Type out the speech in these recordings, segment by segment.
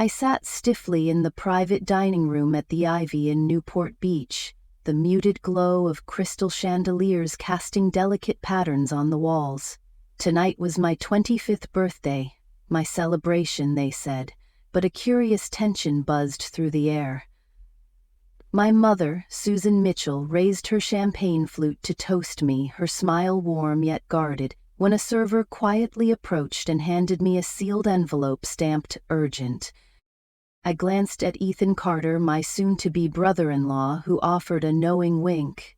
I sat stiffly in the private dining room at the Ivy in Newport Beach, the muted glow of crystal chandeliers casting delicate patterns on the walls. Tonight was my 25th birthday, my celebration, they said, but a curious tension buzzed through the air. My mother, Susan Mitchell, raised her champagne flute to toast me, her smile warm yet guarded, when a server quietly approached and handed me a sealed envelope stamped "Urgent." I glanced at Ethan Carter, my soon-to-be brother-in-law, who offered a knowing wink.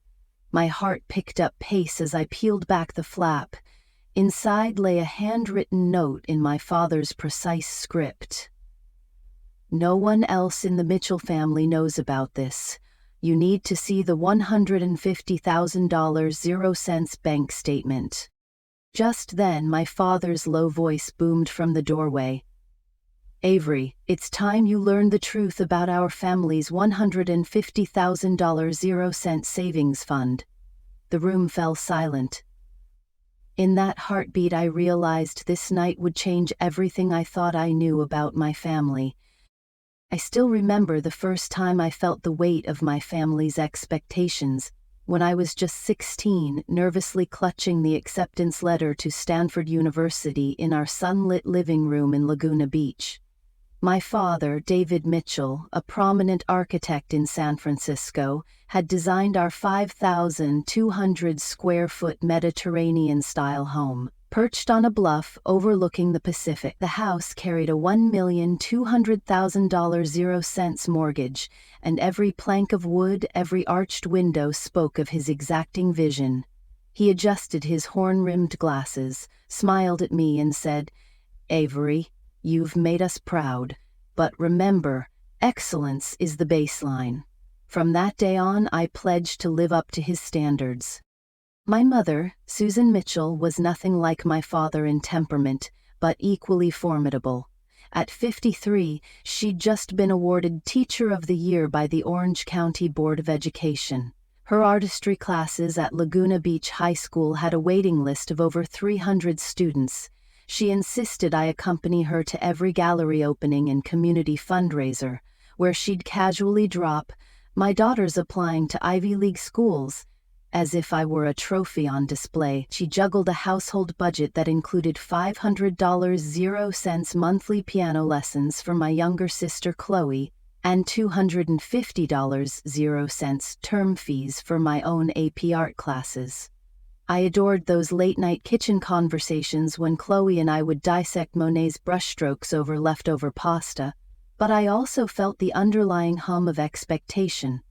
My heart picked up pace as I peeled back the flap. Inside lay a handwritten note in my father's precise script. "No one else in the Mitchell family knows about this. You need to see the $150,000 0 cents bank statement." Just then my father's low voice boomed from the doorway. "Avery, it's time you learned the truth about our family's $150,000 0 cent savings fund." The room fell silent. In that heartbeat I realized this night would change everything I thought I knew about my family. I still remember the first time I felt the weight of my family's expectations, when I was just 16, nervously clutching the acceptance letter to Stanford University in our sunlit living room in Laguna Beach. My father, David Mitchell, a prominent architect in San Francisco, had designed our 5,200-square-foot Mediterranean-style home. Perched on a bluff overlooking the Pacific, the house carried a $1,200,000 0 cents mortgage, and every plank of wood, every arched window spoke of his exacting vision. He adjusted his horn-rimmed glasses, smiled at me, and said, "Avery, you've made us proud, but remember, excellence is the baseline." From that day on, I pledged to live up to his standards. My mother, Susan Mitchell, was nothing like my father in temperament, but equally formidable. At 53, she'd just been awarded Teacher of the Year by the Orange County Board of Education. Her artistry classes at Laguna Beach High School had a waiting list of over 300 students. She insisted I accompany her to every gallery opening and community fundraiser, where she'd casually drop, "My daughter's applying to Ivy League schools," as if I were a trophy on display. She juggled a household budget that included $500 0 cents monthly piano lessons for my younger sister Chloe, and $250 0 cents term fees for my own AP art classes. I adored those late-night kitchen conversations when Chloe and I would dissect Monet's brushstrokes over leftover pasta, but I also felt the underlying hum of expectation.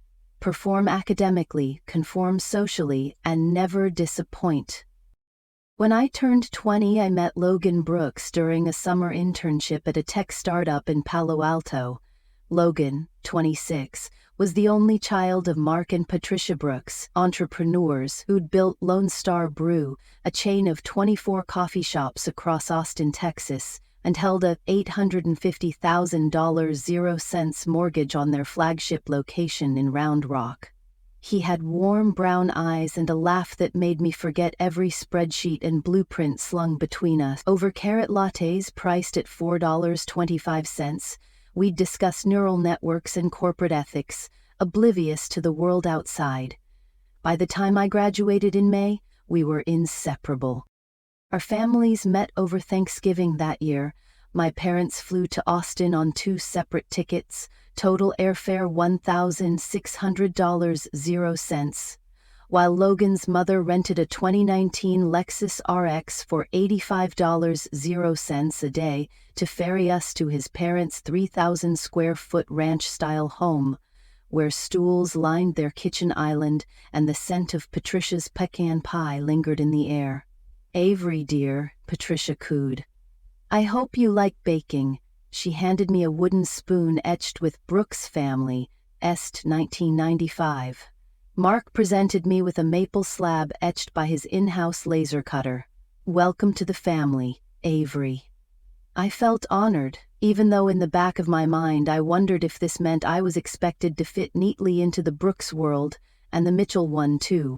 Perform academically, conform socially, and never disappoint. When I turned 20, I met Logan Brooks during a summer internship at a tech startup in Palo Alto. Logan, 26, was the only child of Mark and Patricia Brooks, entrepreneurs who'd built Lone Star Brew, a chain of 24 coffee shops across Austin, Texas, and held a $850,000 0 cents mortgage on their flagship location in Round Rock. He had warm brown eyes and a laugh that made me forget every spreadsheet and blueprint slung between us. Over carrot lattes priced at $4.25, we'd discuss neural networks and corporate ethics, oblivious to the world outside. By the time I graduated in May, we were inseparable. Our families met over Thanksgiving that year. My parents flew to Austin on 2 separate tickets, total airfare $1,600 0 cents, while Logan's mother rented a 2019 Lexus RX for $85 0 cents a day to ferry us to his parents' 3,000-square-foot ranch-style home, where stools lined their kitchen island and the scent of Patricia's pecan pie lingered in the air. "Avery, dear," Patricia cooed. "I hope you like baking." She handed me a wooden spoon etched with Brooks Family, Est 1995. Mark presented me with a maple slab etched by his in-house laser cutter. "Welcome to the family, Avery." I felt honored, even though in the back of my mind I wondered if this meant I was expected to fit neatly into the Brooks world, and the Mitchell one too.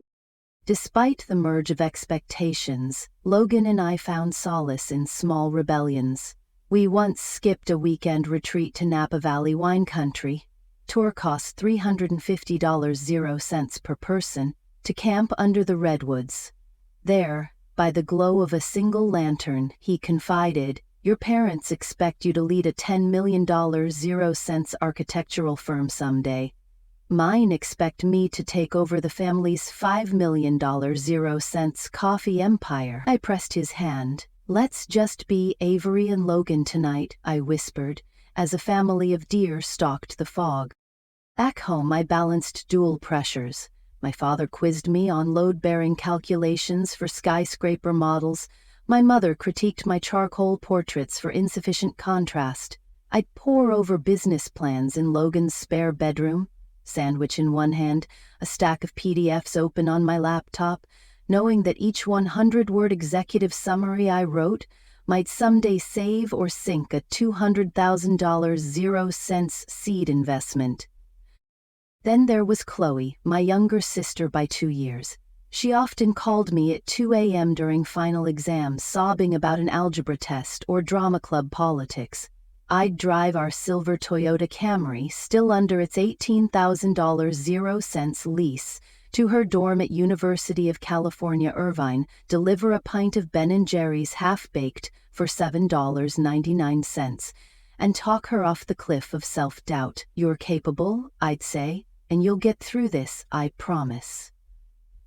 Despite the merge of expectations, Logan and I found solace in small rebellions. We once skipped a weekend retreat to Napa Valley wine country. Tour cost $350 per person to camp under the redwoods. There, by the glow of a single lantern, he confided, "Your parents expect you to lead a $10 million architectural firm someday. Mine expect me to take over the family's $5 million coffee empire." I pressed his hand. "Let's just be Avery and Logan tonight," I whispered, as a family of deer stalked the fog. Back home I balanced dual pressures. My father quizzed me on load-bearing calculations for skyscraper models. My mother critiqued my charcoal portraits for insufficient contrast. I'd pore over business plans in Logan's spare bedroom, sandwich in one hand, a stack of PDFs open on my laptop, knowing that each 100-word executive summary I wrote might someday save or sink a $200,000 0-cents seed investment. Then there was Chloe, my younger sister by 2 years. She often called me at 2 a.m. during final exams, sobbing about an algebra test or drama club politics. I'd drive our silver Toyota Camry, still under its $18,000 0-cents lease, to her dorm at University of California, Irvine, deliver a pint of Ben & Jerry's half-baked for $7.99, and talk her off the cliff of self-doubt. "You're capable," I'd say, "and you'll get through this, I promise."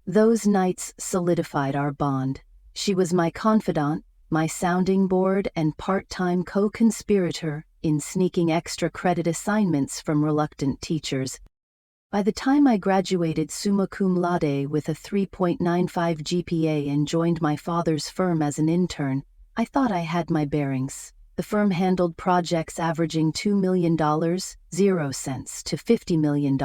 Those nights solidified our bond. She was my confidant, my sounding board, and part-time co-conspirator in sneaking extra credit assignments from reluctant teachers. By the time I graduated summa cum laude with a 3.95 GPA and joined my father's firm as an intern, I thought I had my bearings. The firm handled projects averaging $2 million, 0 cents, to $50 million,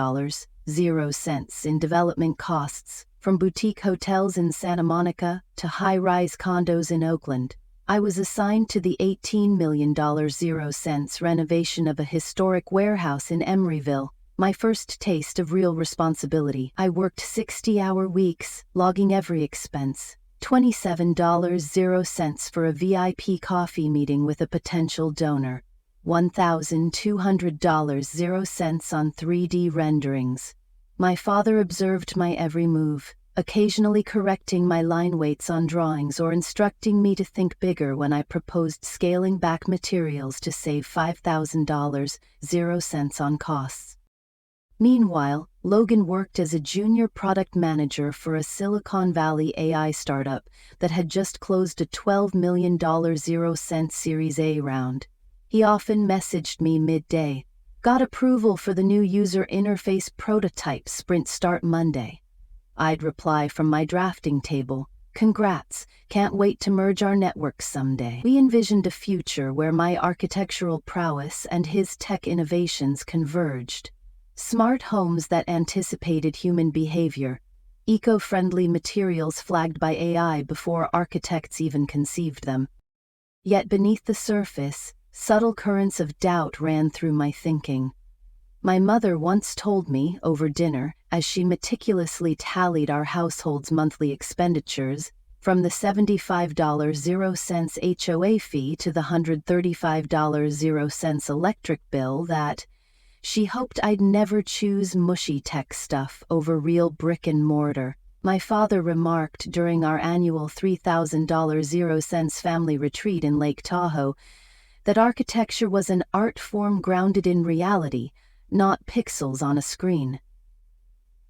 0 cents in development costs, from boutique hotels in Santa Monica to high-rise condos in Oakland. I was assigned to the $18 million 0 cents renovation of a historic warehouse in Emeryville, my first taste of real responsibility. I worked 60-hour weeks, logging every expense. $27 0 cents for a VIP coffee meeting with a potential donor. $1,200 0 cents on 3D renderings. My father observed my every move, occasionally correcting my line weights on drawings or instructing me to think bigger when I proposed scaling back materials to save $5,000 0 cents on costs. Meanwhile, Logan worked as a junior product manager for a Silicon Valley AI startup that had just closed a $12 million 0 cent Series A round. He often messaged me midday, "Got approval for the new user interface prototype, sprint start Monday." I'd reply from my drafting table, "Congrats, can't wait to merge our networks someday." We envisioned a future where my architectural prowess and his tech innovations converged. Smart homes that anticipated human behavior, eco-friendly materials flagged by AI before architects even conceived them. Yet beneath the surface, subtle currents of doubt ran through my thinking. My mother once told me, over dinner, as she meticulously tallied our household's monthly expenditures, from the $75 0 cents HOA fee to the $135 0 cents electric bill, that she hoped I'd never choose mushy tech stuff over real brick and mortar. My father remarked during our annual $3,000 0 cents family retreat in Lake Tahoe that architecture was an art form grounded in reality, not pixels on a screen.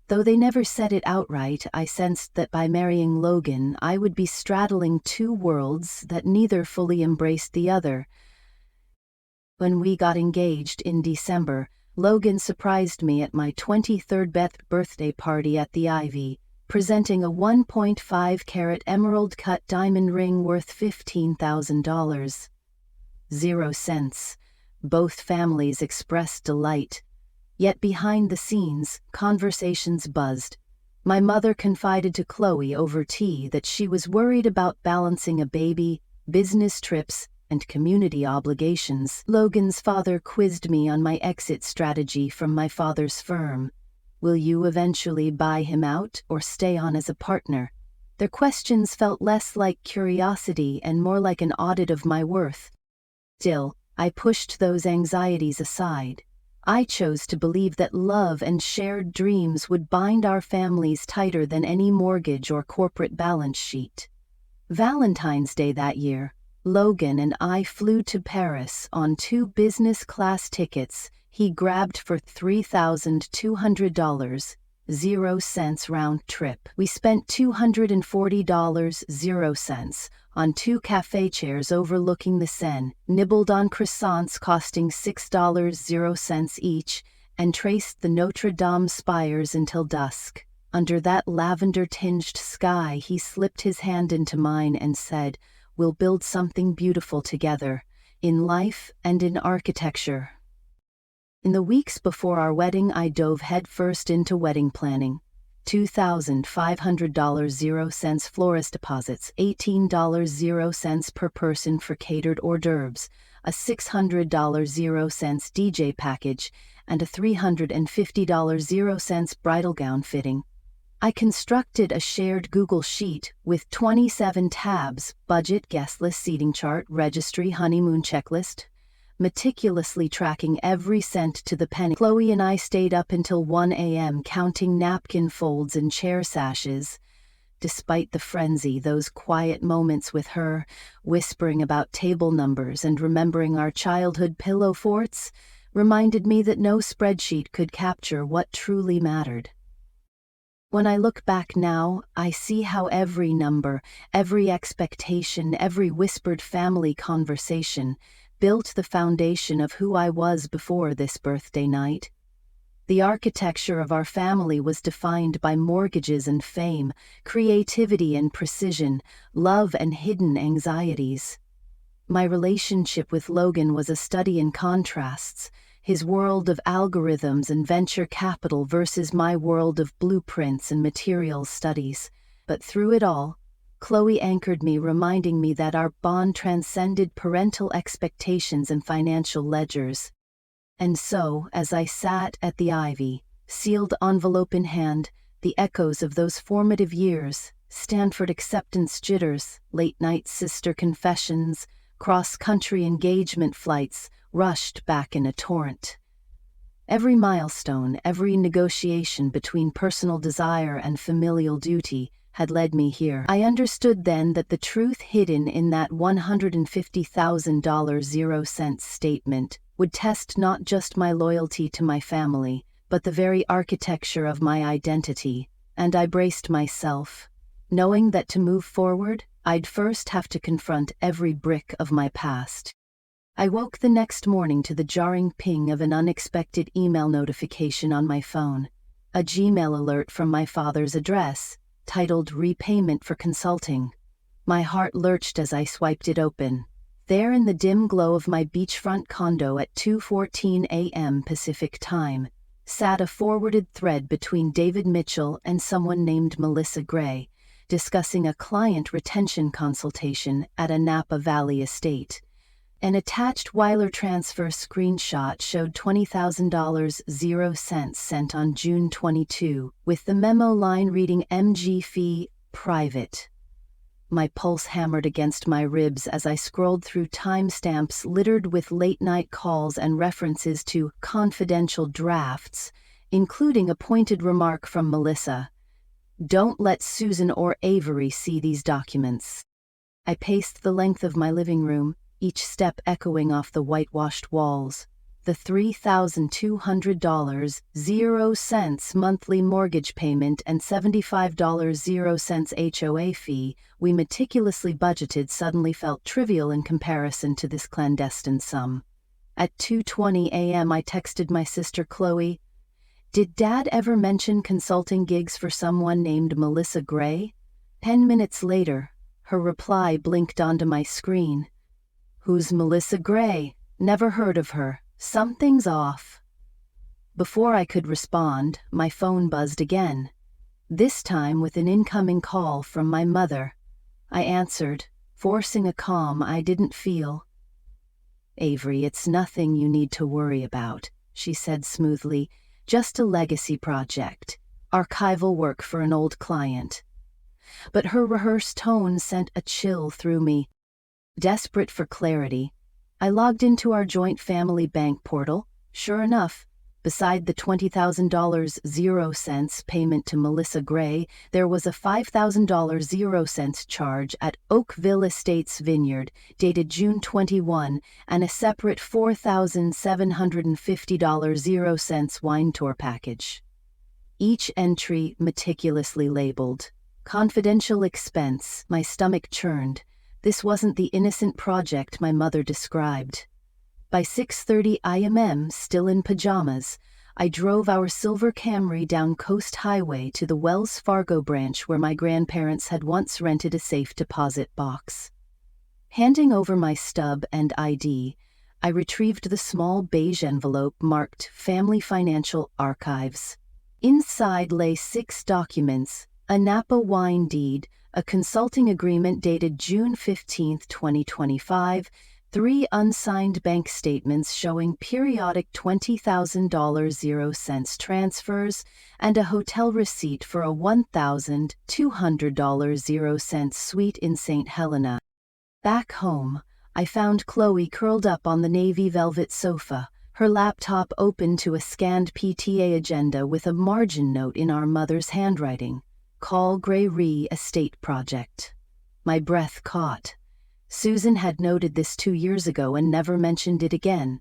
Though they never said it outright, I sensed that by marrying Logan, I would be straddling two worlds that neither fully embraced the other. When we got engaged in December, Logan surprised me at my 23rd birthday party at the Ivy, presenting a 1.5-carat emerald-cut diamond ring worth $15,000. 0 cents. Both families expressed delight. Yet behind the scenes, conversations buzzed. My mother confided to Chloe over tea that she was worried about balancing a baby, business trips, and community obligations. Logan's father quizzed me on my exit strategy from my father's firm. "Will you eventually buy him out or stay on as a partner?" Their questions felt less like curiosity and more like an audit of my worth. Still, I pushed those anxieties aside. I chose to believe that love and shared dreams would bind our families tighter than any mortgage or corporate balance sheet. Valentine's Day that year, Logan and I flew to Paris on 2 business-class tickets he grabbed for $3,200, 0 cents round trip. We spent $240, 0 cents, on 2 café chairs overlooking the Seine, nibbled on croissants costing $6, 0 cents each, and traced the Notre Dame spires until dusk. Under that lavender-tinged sky, he slipped his hand into mine and said, "We'll build something beautiful together, in life and in architecture." In the weeks before our wedding, I dove headfirst into wedding planning. $2,500, 0 cents florist deposits, $18, 0 cents per person for catered hors d'oeuvres, a $600, 0 cents DJ package, and a $350, 0 cents bridal gown fitting. I constructed a shared Google Sheet with 27 tabs: budget, guest list, seating chart, registry, honeymoon checklist, meticulously tracking every cent to the penny. Chloe and I stayed up until 1 a.m. counting napkin folds and chair sashes. Despite the frenzy, those quiet moments with her, whispering about table numbers and remembering our childhood pillow forts, reminded me that no spreadsheet could capture what truly mattered. When I look back now, I see how every number, every expectation, every whispered family conversation built the foundation of who I was before this birthday night. The architecture of our family was defined by mortgages and fame, creativity and precision, love and hidden anxieties. My relationship with Logan was a study in contrasts, his world of algorithms and venture capital versus my world of blueprints and materials studies. But through it all, Chloe anchored me, reminding me that our bond transcended parental expectations and financial ledgers. And so, as I sat at the Ivy, sealed envelope in hand, the echoes of those formative years, Stanford acceptance jitters, late-night sister confessions, cross-country engagement flights, rushed back in a torrent. Every milestone, every negotiation between personal desire and familial duty had led me here. I understood then that the truth hidden in that $150,000 0 cents statement would test not just my loyalty to my family, but the very architecture of my identity, and I braced myself, knowing that to move forward, I'd first have to confront every brick of my past. I woke the next morning to the jarring ping of an unexpected email notification on my phone, a Gmail alert from my father's address, titled Repayment for Consulting. My heart lurched as I swiped it open. There in the dim glow of my beachfront condo at 2:14 a.m. Pacific Time, sat a forwarded thread between David Mitchell and someone named Melissa Gray, discussing a client retention consultation at a Napa Valley estate. An attached wire transfer screenshot showed $20,000 0 cents sent on June 22, with the memo line reading MG fee, private. My pulse hammered against my ribs as I scrolled through timestamps littered with late-night calls and references to confidential drafts, including a pointed remark from Melissa. "Don't let Susan or Avery see these documents." I paced the length of my living room, each step echoing off the whitewashed walls. The $3,200 0 cents monthly mortgage payment and $75 0 cents HOA fee we meticulously budgeted suddenly felt trivial in comparison to this clandestine sum. At 2:20 a.m. I texted my sister Chloe, "Did Dad ever mention consulting gigs for someone named Melissa Gray?" 10 minutes later, her reply blinked onto my screen. "Who's Melissa Gray? Never heard of her. Something's off." Before I could respond, my phone buzzed again, this time with an incoming call from my mother. I answered, forcing a calm I didn't feel. "Avery, it's nothing you need to worry about," she said smoothly. "Just a legacy project. Archival work for an old client." But her rehearsed tone sent a chill through me. Desperate for clarity, I logged into our joint family bank portal. Sure enough, beside the $20,000 0 cents payment to Melissa Gray, there was a $5,000 0 cents charge at Oakville Estates Vineyard, dated June 21, and a separate $4,750 0 cents wine tour package. Each entry meticulously labeled. Confidential expense. My stomach churned. This wasn't the innocent project my mother described. By 6:30 a.m., still in pajamas, I drove our silver Camry down Coast Highway to the Wells Fargo branch where my grandparents had once rented a safe deposit box. Handing over my stub and ID, I retrieved the small beige envelope marked Family Financial Archives. Inside lay 6 documents: a Napa wine deed, a consulting agreement dated June 15, 2025, 3 unsigned bank statements showing periodic $20,000 0 cents transfers, and a hotel receipt for a $1,200 0 cents suite in St. Helena. Back home, I found Chloe curled up on the navy velvet sofa, her laptop open to a scanned PTA agenda with a margin note in our mother's handwriting. Call Gray Estate Project. My breath caught. Susan had noted this 2 years ago and never mentioned it again.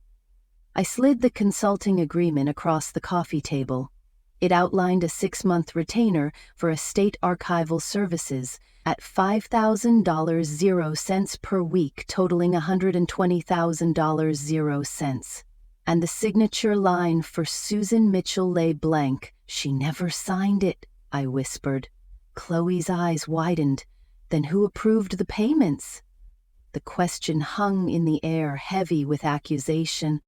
I slid the consulting agreement across the coffee table. It outlined a 6-month retainer for estate archival services at $5,000 0 cents per week, totaling $120,000 0 cents. And the signature line for Susan Mitchell lay blank. She never signed it, I whispered. Chloe's eyes widened. Then who approved the payments? The question hung in the air, heavy with accusation.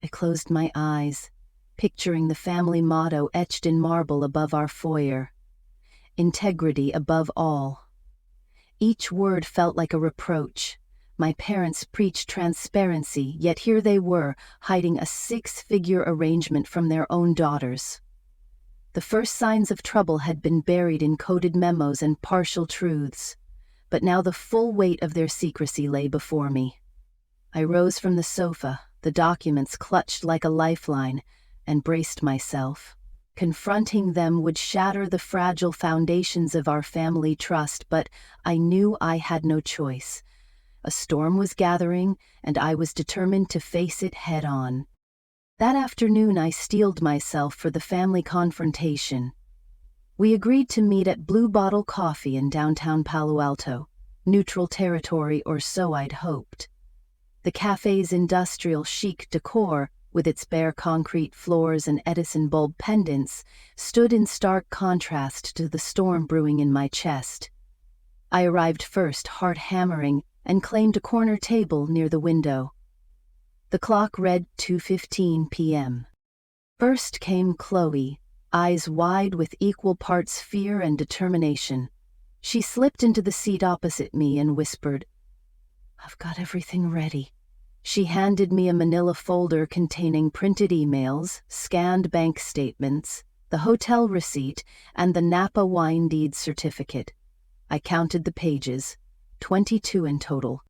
I closed my eyes, picturing the family motto etched in marble above our foyer. Integrity above all. Each word felt like a reproach. My parents preached transparency, yet here they were, hiding a 6-figure arrangement from their own daughters. The first signs of trouble had been buried in coded memos and partial truths, but now the full weight of their secrecy lay before me. I rose from the sofa, the documents clutched like a lifeline, and braced myself. Confronting them would shatter the fragile foundations of our family trust, but I knew I had no choice. A storm was gathering, and I was determined to face it head-on. That afternoon I steeled myself for the family confrontation. We agreed to meet at Blue Bottle Coffee in downtown Palo Alto, neutral territory, or so I'd hoped. The cafe's industrial chic decor, with its bare concrete floors and Edison bulb pendants, stood in stark contrast to the storm brewing in my chest. I arrived first, heart hammering, and claimed a corner table near the window. The clock read 2:15 p.m. First came Chloe, eyes wide with equal parts fear and determination. She slipped into the seat opposite me and whispered, "I've got everything ready." She handed me a manila folder containing printed emails, scanned bank statements, the hotel receipt, and the Napa wine deed certificate. I counted the pages, 22 in total.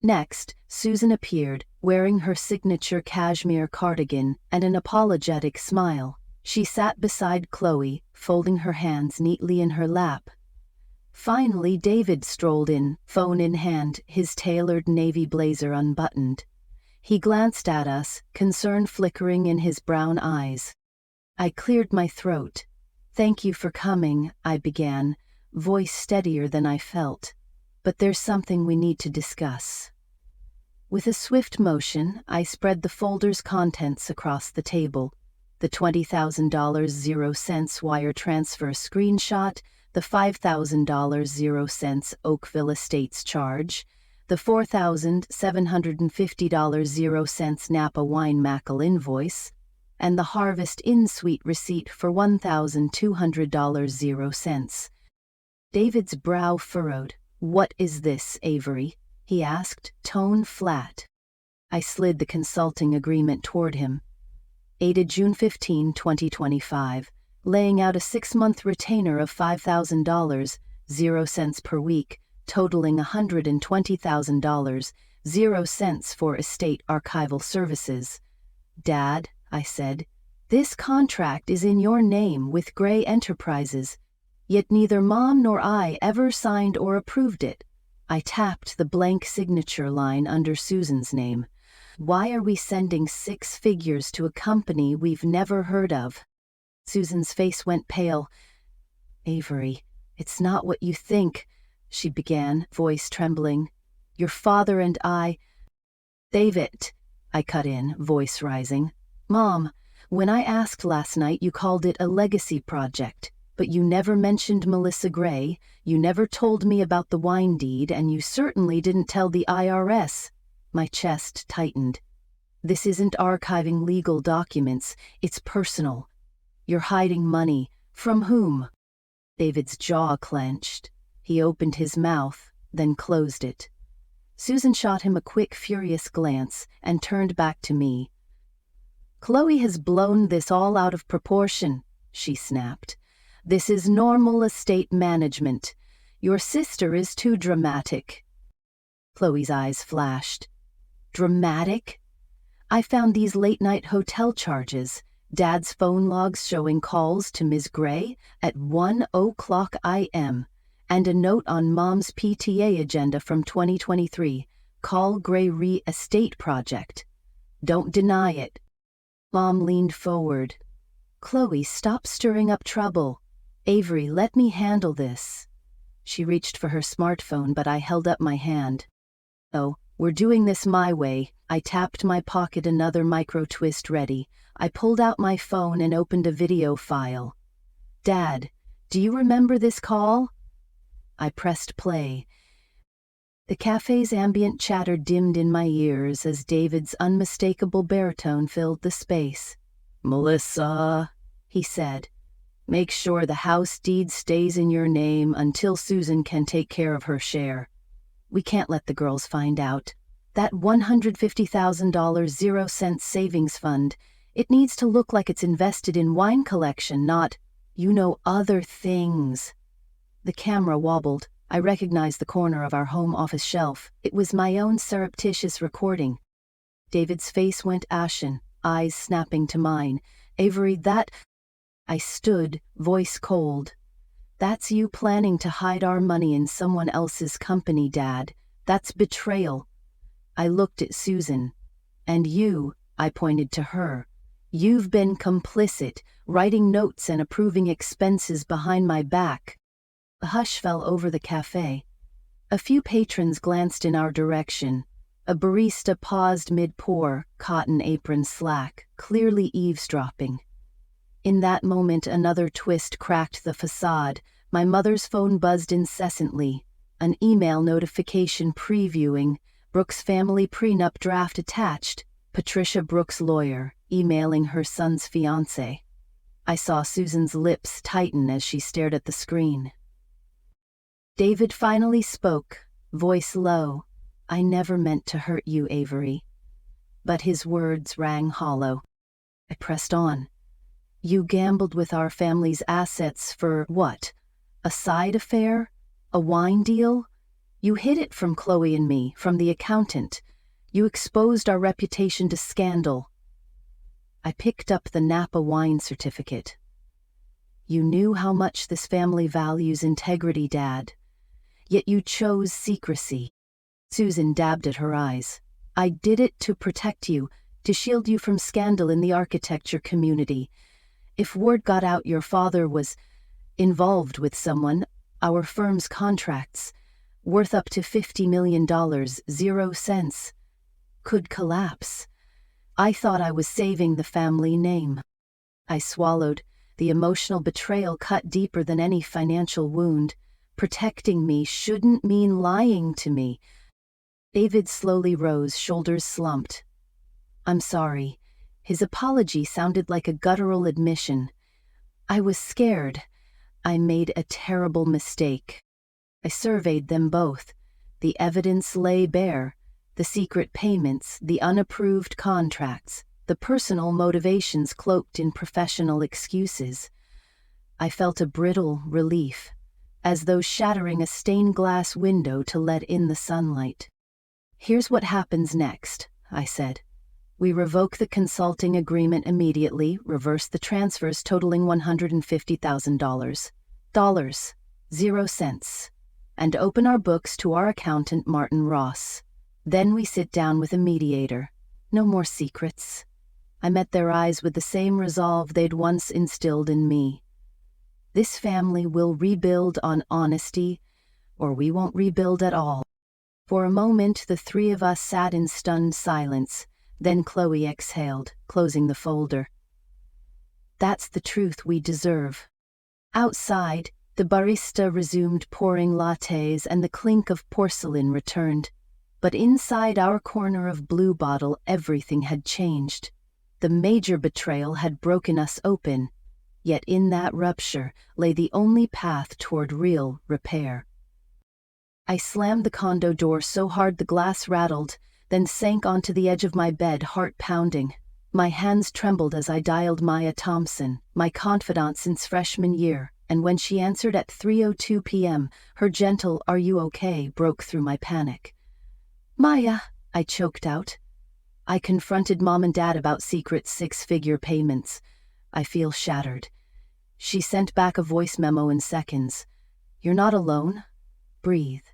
Next, Susan appeared, wearing her signature cashmere cardigan and an apologetic smile. She sat beside Chloe, folding her hands neatly in her lap. Finally, David strolled in, phone in hand, his tailored navy blazer unbuttoned. He glanced at us, concern flickering in his brown eyes. I cleared my throat. "Thank you for coming," I began, voice steadier than I felt. "But there's something we need to discuss." With a swift motion, I spread the folder's contents across the table. The $20,000 0 cents wire transfer screenshot, the $5,000 0 cents Oakville Estates charge, the $4,750 0 cents Napa Wine Mackel invoice, and the Harvest Inn suite receipt for $1,200 0 cents. David's brow furrowed. "What is this, Avery?" he asked, tone flat. I slid the consulting agreement toward him. Dated June 15, 2025, laying out a 6-month retainer of $5,000, 0 cents per week, totaling $120,000, 0 cents for estate archival services. Dad, I said, this contract is in your name with Gray Enterprises, yet neither Mom nor I ever signed or approved it. I tapped the blank signature line under Susan's name. Why are we sending 6 figures to a company we've never heard of? Susan's face went pale. Avery, it's not what you think, she began, voice trembling. Your father and I— Save it, I cut in, voice rising. Mom, when I asked last night you called it a legacy project, but you never mentioned Melissa Gray, you never told me about the wine deed, and you certainly didn't tell the IRS. My chest tightened. This isn't archiving legal documents, it's personal. You're hiding money. From whom? David's jaw clenched. He opened his mouth, then closed it. Susan shot him a quick, furious glance and turned back to me. Chloe has blown this all out of proportion, she snapped. This is normal estate management. Your sister is too dramatic. Chloe's eyes flashed. Dramatic? I found these late-night hotel charges, Dad's phone logs showing calls to Ms. Gray at 1:00 a.m., and a note on Mom's PTA agenda from 2023, Call Gray Re-Estate Project. Don't deny it. Mom leaned forward. Chloe, stop stirring up trouble. Avery, let me handle this. She reached for her smartphone, but I held up my hand. Oh, we're doing this my way. I tapped my pocket, another micro-twist ready. I pulled out my phone and opened a video file. Dad, do you remember this call? I pressed play. The cafe's ambient chatter dimmed in my ears as David's unmistakable baritone filled the space. Melissa, he said, make sure the house deed stays in your name until Susan can take care of her share. We can't let the girls find out. That $150,000 0-cent savings fund, it needs to look like it's invested in wine collection, not, other things. The camera wobbled. I recognized the corner of our home office shelf. It was my own surreptitious recording. David's face went ashen, eyes snapping to mine. Avery, that— I stood, voice cold. That's you planning to hide our money in someone else's company, Dad. That's betrayal. I looked at Susan. And you, I pointed to her. You've been complicit, writing notes and approving expenses behind my back. A hush fell over the cafe. A few patrons glanced in our direction. A barista paused mid-pour, cotton apron slack, clearly eavesdropping. In that moment, another twist cracked the facade. My mother's phone buzzed incessantly. An email notification previewing, Brooks' family prenup draft attached, Patricia Brooks' lawyer, emailing her son's fiancé. I saw Susan's lips tighten as she stared at the screen. David finally spoke, voice low. I never meant to hurt you, Avery. But his words rang hollow. I pressed on. You gambled with our family's assets for what? A side affair? A wine deal? You hid it from Chloe and me, from the accountant. You exposed our reputation to scandal. I picked up the Napa wine certificate. You knew how much this family values integrity, Dad. Yet you chose secrecy. Susan dabbed at her eyes. I did it to protect you, to shield you from scandal in the architecture community. If word got out your father was involved with someone, our firm's contracts, worth up to $50 million, 0 cents, could collapse. I thought I was saving the family name. I swallowed. The emotional betrayal cut deeper than any financial wound. Protecting me shouldn't mean lying to me. David slowly rose, shoulders slumped. I'm sorry. His apology sounded like a guttural admission. I was scared. I made a terrible mistake. I surveyed them both. The evidence lay bare. The secret payments, the unapproved contracts, the personal motivations cloaked in professional excuses. I felt a brittle relief, as though shattering a stained glass window to let in the sunlight. Here's what happens next, I said. We revoke the consulting agreement immediately, reverse the transfers totaling $150,000. Dollars, 0 cents. And open our books to our accountant, Martin Ross. Then we sit down with a mediator. No more secrets. I met their eyes with the same resolve they'd once instilled in me. This family will rebuild on honesty, or we won't rebuild at all. For a moment, the three of us sat in stunned silence. Then Chloe exhaled, closing the folder. That's the truth we deserve. Outside, the barista resumed pouring lattes and the clink of porcelain returned. But inside our corner of Blue Bottle, everything had changed. The major betrayal had broken us open, yet in that rupture lay the only path toward real repair. I slammed the condo door so hard the glass rattled, then sank onto the edge of my bed, heart pounding. My hands trembled as I dialed Maya Thompson, my confidant since freshman year, and when she answered at 3:02 p.m., her gentle "Are you okay?" broke through my panic. "Maya," I choked out. I confronted Mom and Dad about secret six-figure payments. I feel shattered. She sent back a voice memo in seconds. "You're not alone. Breathe.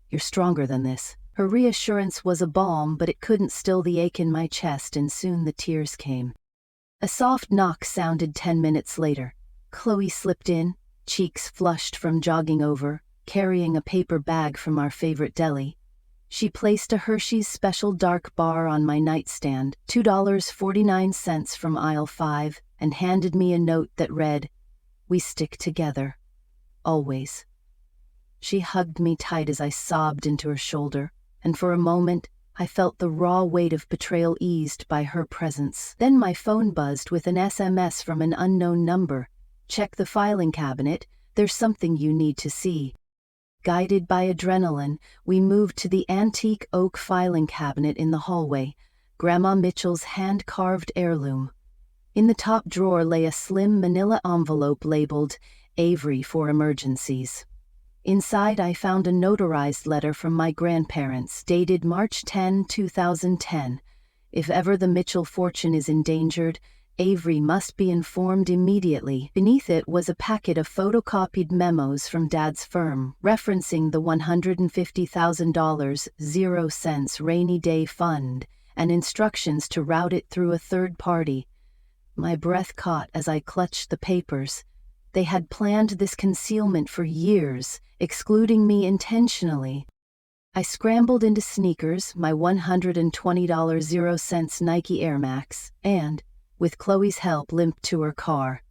You're stronger than this." Her reassurance was a balm, but it couldn't still the ache in my chest, and soon the tears came. A soft knock sounded 10 minutes later. Chloe slipped in, cheeks flushed from jogging over, carrying a paper bag from our favorite deli. She placed a Hershey's Special Dark Bar on my nightstand, $2.49 from aisle 5, and handed me a note that read, "We stick together. Always." She hugged me tight as I sobbed into her shoulder, and for a moment I felt the raw weight of betrayal eased by her presence. Then my phone buzzed with an SMS from an unknown number. "Check the filing cabinet, there's something you need to see." Guided by adrenaline, we moved to the antique oak filing cabinet in the hallway, Grandma Mitchell's hand-carved heirloom. In the top drawer lay a slim manila envelope labeled "Avery for Emergencies." Inside, I found a notarized letter from my grandparents, dated March 10, 2010. "If ever the Mitchell fortune is endangered, Avery must be informed immediately." Beneath it was a packet of photocopied memos from Dad's firm, referencing the $150,000 0 cents rainy day fund, and instructions to route it through a third party. My breath caught as I clutched the papers. They had planned this concealment for years, excluding me intentionally. I scrambled into sneakers, my $120 0 cents Nike Air Max, and, with Chloe's help, limped to her car.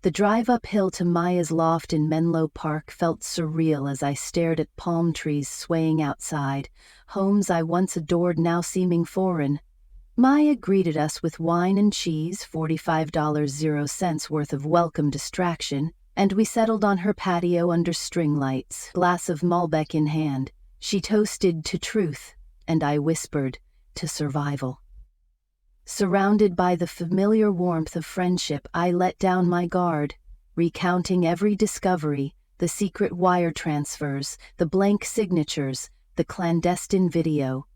The drive uphill to Maya's loft in Menlo Park felt surreal as I stared at palm trees swaying outside, homes I once adored now seeming foreign. Maya greeted us with wine and cheese, $45 0 cents worth of welcome distraction, and we settled on her patio under string lights, glass of Malbec in hand. She toasted to truth, and I whispered to survival. Surrounded by the familiar warmth of friendship, I let down my guard, recounting every discovery, the secret wire transfers, the blank signatures, the clandestine video.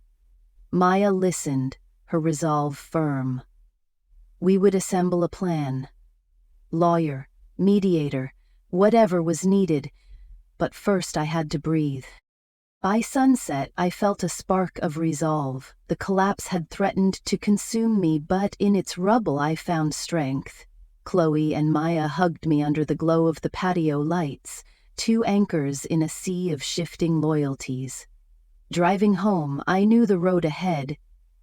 Maya listened, her resolve firm. We would assemble a plan. Lawyer, mediator, whatever was needed, but first I had to breathe. By sunset, I felt a spark of resolve. The collapse had threatened to consume me, but in its rubble I found strength. Chloe and Maya hugged me under the glow of the patio lights, two anchors in a sea of shifting loyalties. Driving home, I knew the road ahead.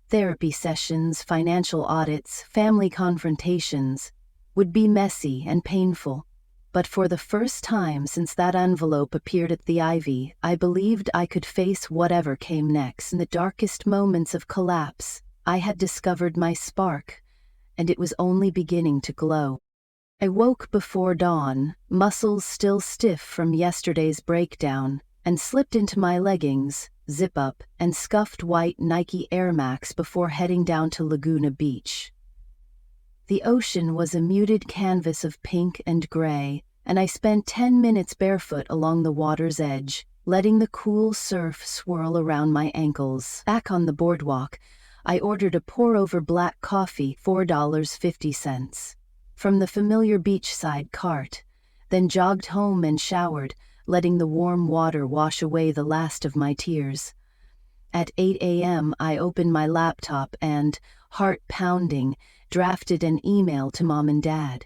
Therapy sessions, financial audits, family confrontations would be messy and painful. But for the first time since that envelope appeared at the Ivy, I believed I could face whatever came next. In the darkest moments of collapse, I had discovered my spark, and it was only beginning to glow. I woke before dawn, muscles still stiff from yesterday's breakdown, and slipped into my leggings, zip-up, and scuffed white Nike Air Max before heading down to Laguna Beach. The ocean was a muted canvas of pink and gray, and I spent 10 minutes barefoot along the water's edge, letting the cool surf swirl around my ankles. Back on the boardwalk, I ordered a pour-over black coffee, $4.50, from the familiar beachside cart, then jogged home and showered, letting the warm water wash away the last of my tears. At 8 a.m., I opened my laptop and, heart pounding, drafted an email to Mom and Dad.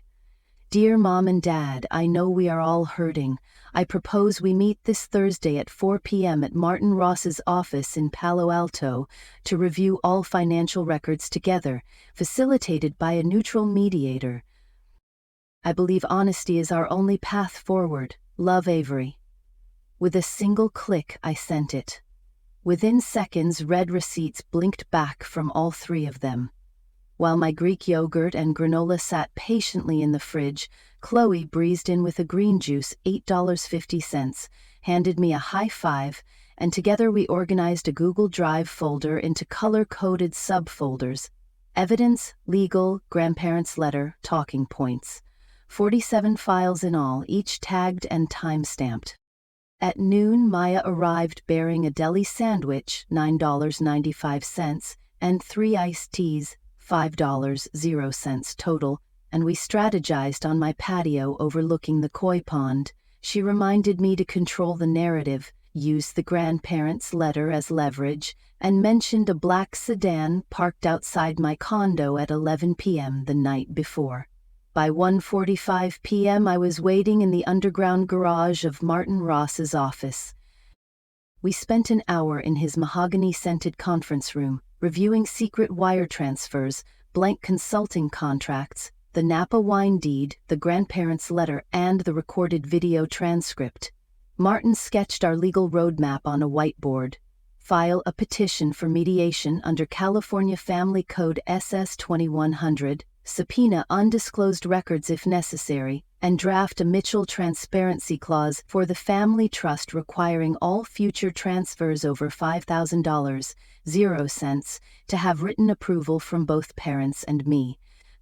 Dear Mom and Dad, I know we are all hurting. I propose we meet this Thursday at 4 p.m. at Martin Ross's office in Palo Alto to review all financial records together, facilitated by a neutral mediator. I believe honesty is our only path forward. Love, Avery. With a single click, I sent it. Within seconds, red receipts blinked back from all three of them. While my Greek yogurt and granola sat patiently in the fridge, Chloe breezed in with a green juice, $8.50, handed me a high five, and together we organized a Google Drive folder into color-coded subfolders: evidence, legal, grandparents' letter, talking points. 47 files in all, each tagged and time-stamped. At noon, Maya arrived bearing a deli sandwich, $9.95, and 3 iced teas, $5.00 total, and we strategized on my patio overlooking the koi pond. She reminded me to control the narrative, use the grandparents' letter as leverage, and mentioned a black sedan parked outside my condo at 11 p.m. the night before. By 1:45 p.m. I was waiting in the underground garage of Martin Ross's office. We spent an hour in his mahogany-scented conference room, reviewing secret wire transfers, blank consulting contracts, the Napa wine deed, the grandparents' letter, and the recorded video transcript. Martin sketched our legal roadmap on a whiteboard. File a petition for mediation under California Family Code SS 2100, subpoena undisclosed records if necessary, and draft a Mitchell transparency clause for the family trust requiring all future transfers over $5,000, 0 cents, to have written approval from both parents and me.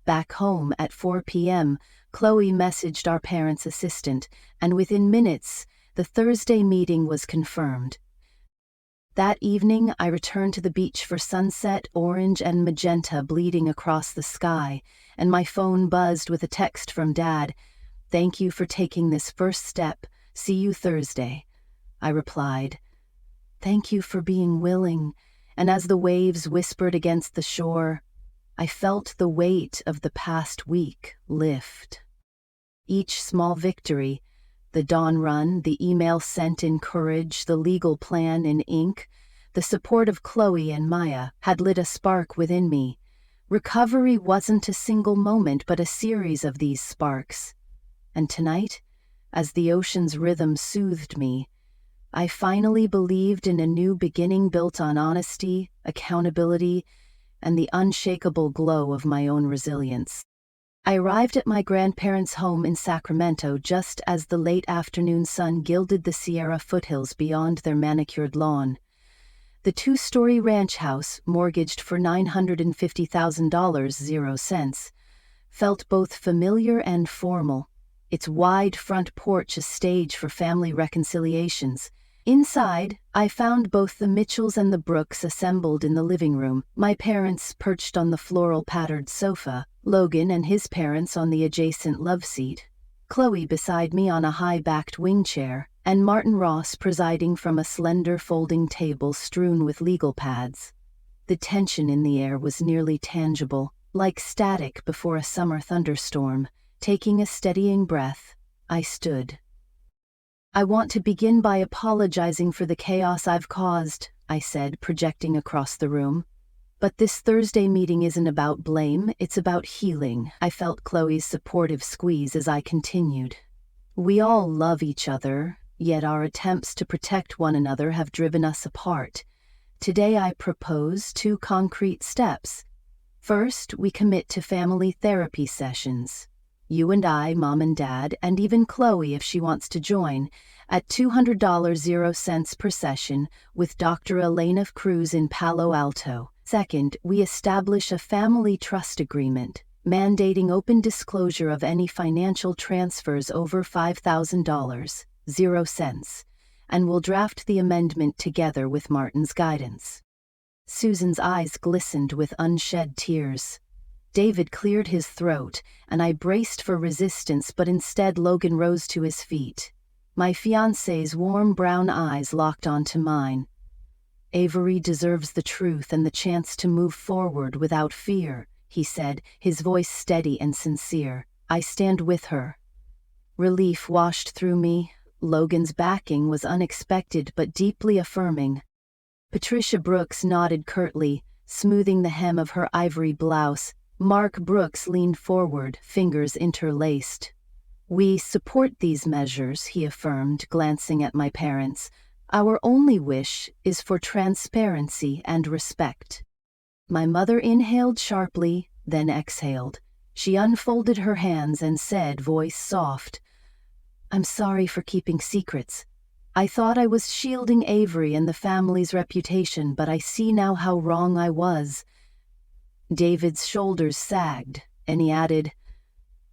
Back home at 4 p.m., Chloe messaged our parents' assistant, and within minutes, the Thursday meeting was confirmed. That evening, I returned to the beach for sunset, orange and magenta bleeding across the sky, and my phone buzzed with a text from Dad. "Thank you for taking this first step. See you Thursday." I replied, "Thank you for being willing," and as the waves whispered against the shore, I felt the weight of the past week lift. Each small victory, the dawn run, the email sent in courage, the legal plan in ink, the support of Chloe and Maya, had lit a spark within me. Recovery wasn't a single moment, but a series of these sparks. And tonight, as the ocean's rhythm soothed me, I finally believed in a new beginning built on honesty, accountability, and the unshakable glow of my own resilience. I arrived at my grandparents' home in Sacramento just as the late afternoon sun gilded the Sierra foothills beyond their manicured lawn. The 2-story ranch house, mortgaged for $950,000, 0 cents, felt both familiar and formal, its wide front porch a stage for family reconciliations. Inside, I found both the Mitchells and the Brooks assembled in the living room, my parents perched on the floral-patterned sofa, Logan and his parents on the adjacent love seat, Chloe beside me on a high-backed wing chair, and Martin Ross presiding from a slender folding table strewn with legal pads. The tension in the air was nearly tangible, like static before a summer thunderstorm. Taking a steadying breath, I stood. "I want to begin by apologizing for the chaos I've caused," I said, projecting across the room. "But this Thursday meeting isn't about blame, it's about healing." I felt Chloe's supportive squeeze as I continued. "We all love each other, yet our attempts to protect one another have driven us apart. Today I propose 2 concrete steps. First, we commit to family therapy sessions. You and I, Mom and Dad, and even Chloe if she wants to join, at $200, 0 cents per session, with Dr. Elena Cruz in Palo Alto. Second, we establish a family trust agreement, mandating open disclosure of any financial transfers over $5,000, 0 cents, and we'll draft the amendment together with Martin's guidance." Susan's eyes glistened with unshed tears. David cleared his throat, and I braced for resistance, but instead Logan rose to his feet. My fiancé's warm brown eyes locked onto mine. "Avery deserves the truth and the chance to move forward without fear," he said, his voice steady and sincere. "I stand with her." Relief washed through me. Logan's backing was unexpected but deeply affirming. Patricia Brooks nodded curtly, smoothing the hem of her ivory blouse. Mark Brooks leaned forward, fingers interlaced. "We support these measures," he affirmed, glancing at my parents. "Our only wish is for transparency and respect." My mother inhaled sharply, then exhaled. She unfolded her hands and said, voice soft, "I'm sorry for keeping secrets. I thought I was shielding Avery and the family's reputation, but I see now how wrong I was." David's shoulders sagged, and he added,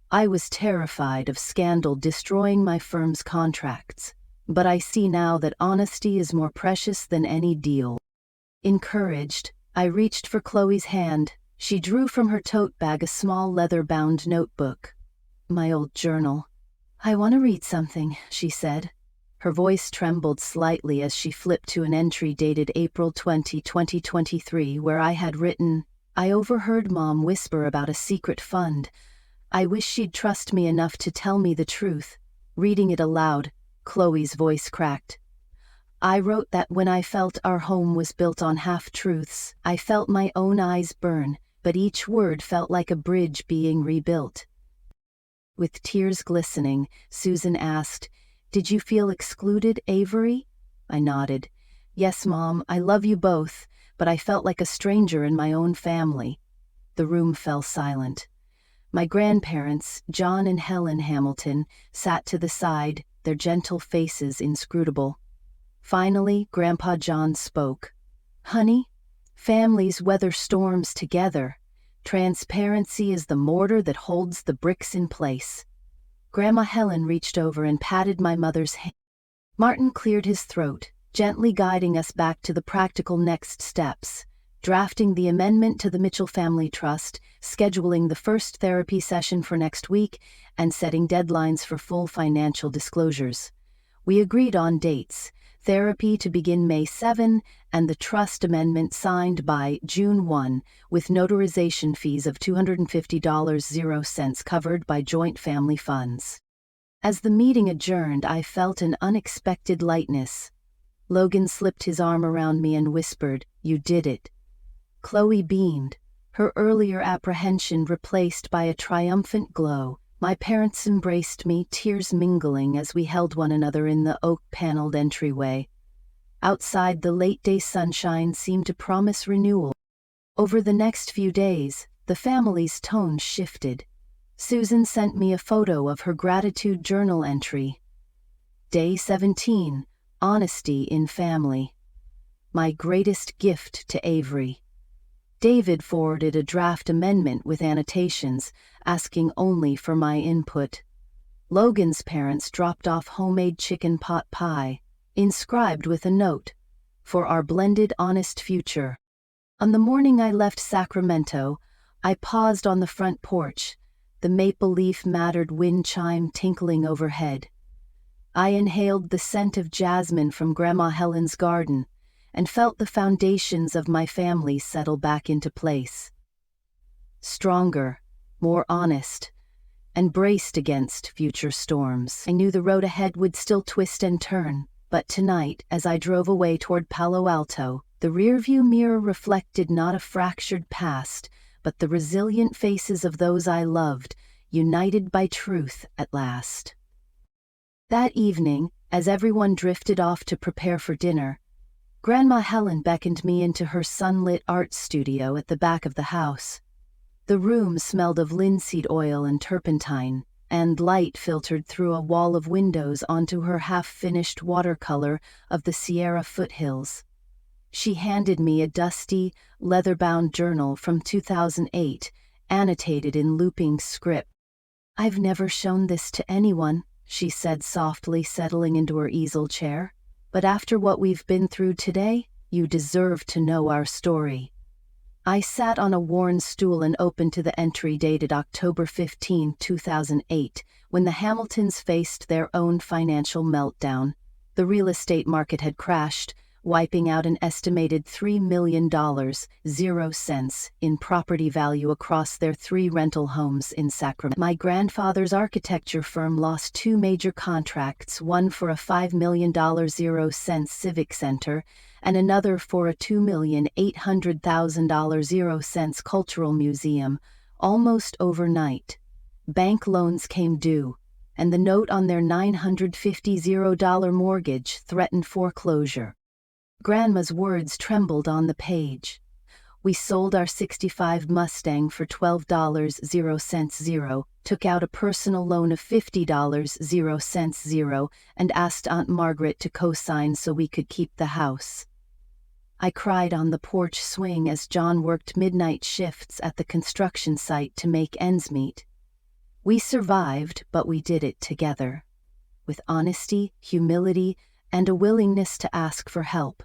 "I was terrified of scandal destroying my firm's contracts, but I see now that honesty is more precious than any deal." Encouraged, I reached for Chloe's hand. She drew from her tote bag a small leather-bound notebook. "My old journal. I want to read something," she said. Her voice trembled slightly as she flipped to an entry dated April 20, 2023, where I had written, "I overheard Mom whisper about a secret fund. I wish she'd trust me enough to tell me the truth." Reading it aloud, Chloe's voice cracked. "I wrote that when I felt our home was built on half-truths. I felt my own eyes burn, but each word felt like a bridge being rebuilt." With tears glistening, Susan asked, "Did you feel excluded, Avery?" I nodded. "Yes, Mom, I love you both, but I felt like a stranger in my own family." The room fell silent. My grandparents, John and Helen Hamilton, sat to the side, their gentle faces inscrutable. Finally, Grandpa John spoke. "Honey, families weather storms together. Transparency is the mortar that holds the bricks in place." Grandma Helen reached over and patted my mother's hand. Martin cleared his throat, gently guiding us back to the practical next steps: drafting the amendment to the Mitchell Family Trust, scheduling the first therapy session for next week, and setting deadlines for full financial disclosures. We agreed on dates: therapy to begin May 7 and the trust amendment signed by June 1, with notarization fees of $250.00 covered by joint family funds. As the meeting adjourned, I felt an unexpected lightness. Logan slipped his arm around me and whispered, "You did it." Chloe beamed, her earlier apprehension replaced by a triumphant glow. My parents embraced me, tears mingling as we held one another in the oak-paneled entryway. Outside, the late-day sunshine seemed to promise renewal. Over the next few days, the family's tone shifted. Susan sent me a photo of her gratitude journal entry. Day 17, Honesty in Family. My greatest gift to Avery. David forwarded a draft amendment with annotations, asking only for my input. Logan's parents dropped off homemade chicken pot pie, inscribed with a note, "For our blended honest future." On the morning I left Sacramento, I paused on the front porch, the maple leaf mattered wind chime tinkling overhead. I inhaled the scent of jasmine from Grandma Helen's garden, and felt the foundations of my family settle back into place. Stronger, more honest, and braced against future storms. I knew the road ahead would still twist and turn, but tonight, as I drove away toward Palo Alto, the rearview mirror reflected not a fractured past, but the resilient faces of those I loved, united by truth at last. That evening, as everyone drifted off to prepare for dinner, Grandma Helen beckoned me into her sunlit art studio at the back of the house. The room smelled of linseed oil and turpentine, and light filtered through a wall of windows onto her half-finished watercolor of the Sierra foothills. She handed me a dusty, leather-bound journal from 2008, annotated in looping script. "I've never shown this to anyone," she said softly, settling into her easel chair. but after what we've been through today, you deserve to know our story." I sat on a worn stool and opened to the entry dated October 15, 2008, when the Hamiltons faced their own financial meltdown. The real estate market had crashed, wiping out an estimated $3 million, 0 cents, in property value across their 3 rental homes in Sacramento. My grandfather's architecture firm lost 2 major contracts, one for a $5 million 0 cents civic center, and another for a $2,800,000 0 cents cultural museum, almost overnight. Bank loans came due, and the note on their $950 mortgage threatened foreclosure. Grandma's words trembled on the page. We sold our '65 Mustang for $12 0 cents 0, took out a personal loan of $50 0 cents 0, and asked Aunt Margaret to co-sign so we could keep the house. I cried on the porch swing as John worked midnight shifts at the construction site to make ends meet. We survived, but we did it together, with honesty, humility, and a willingness to ask for help.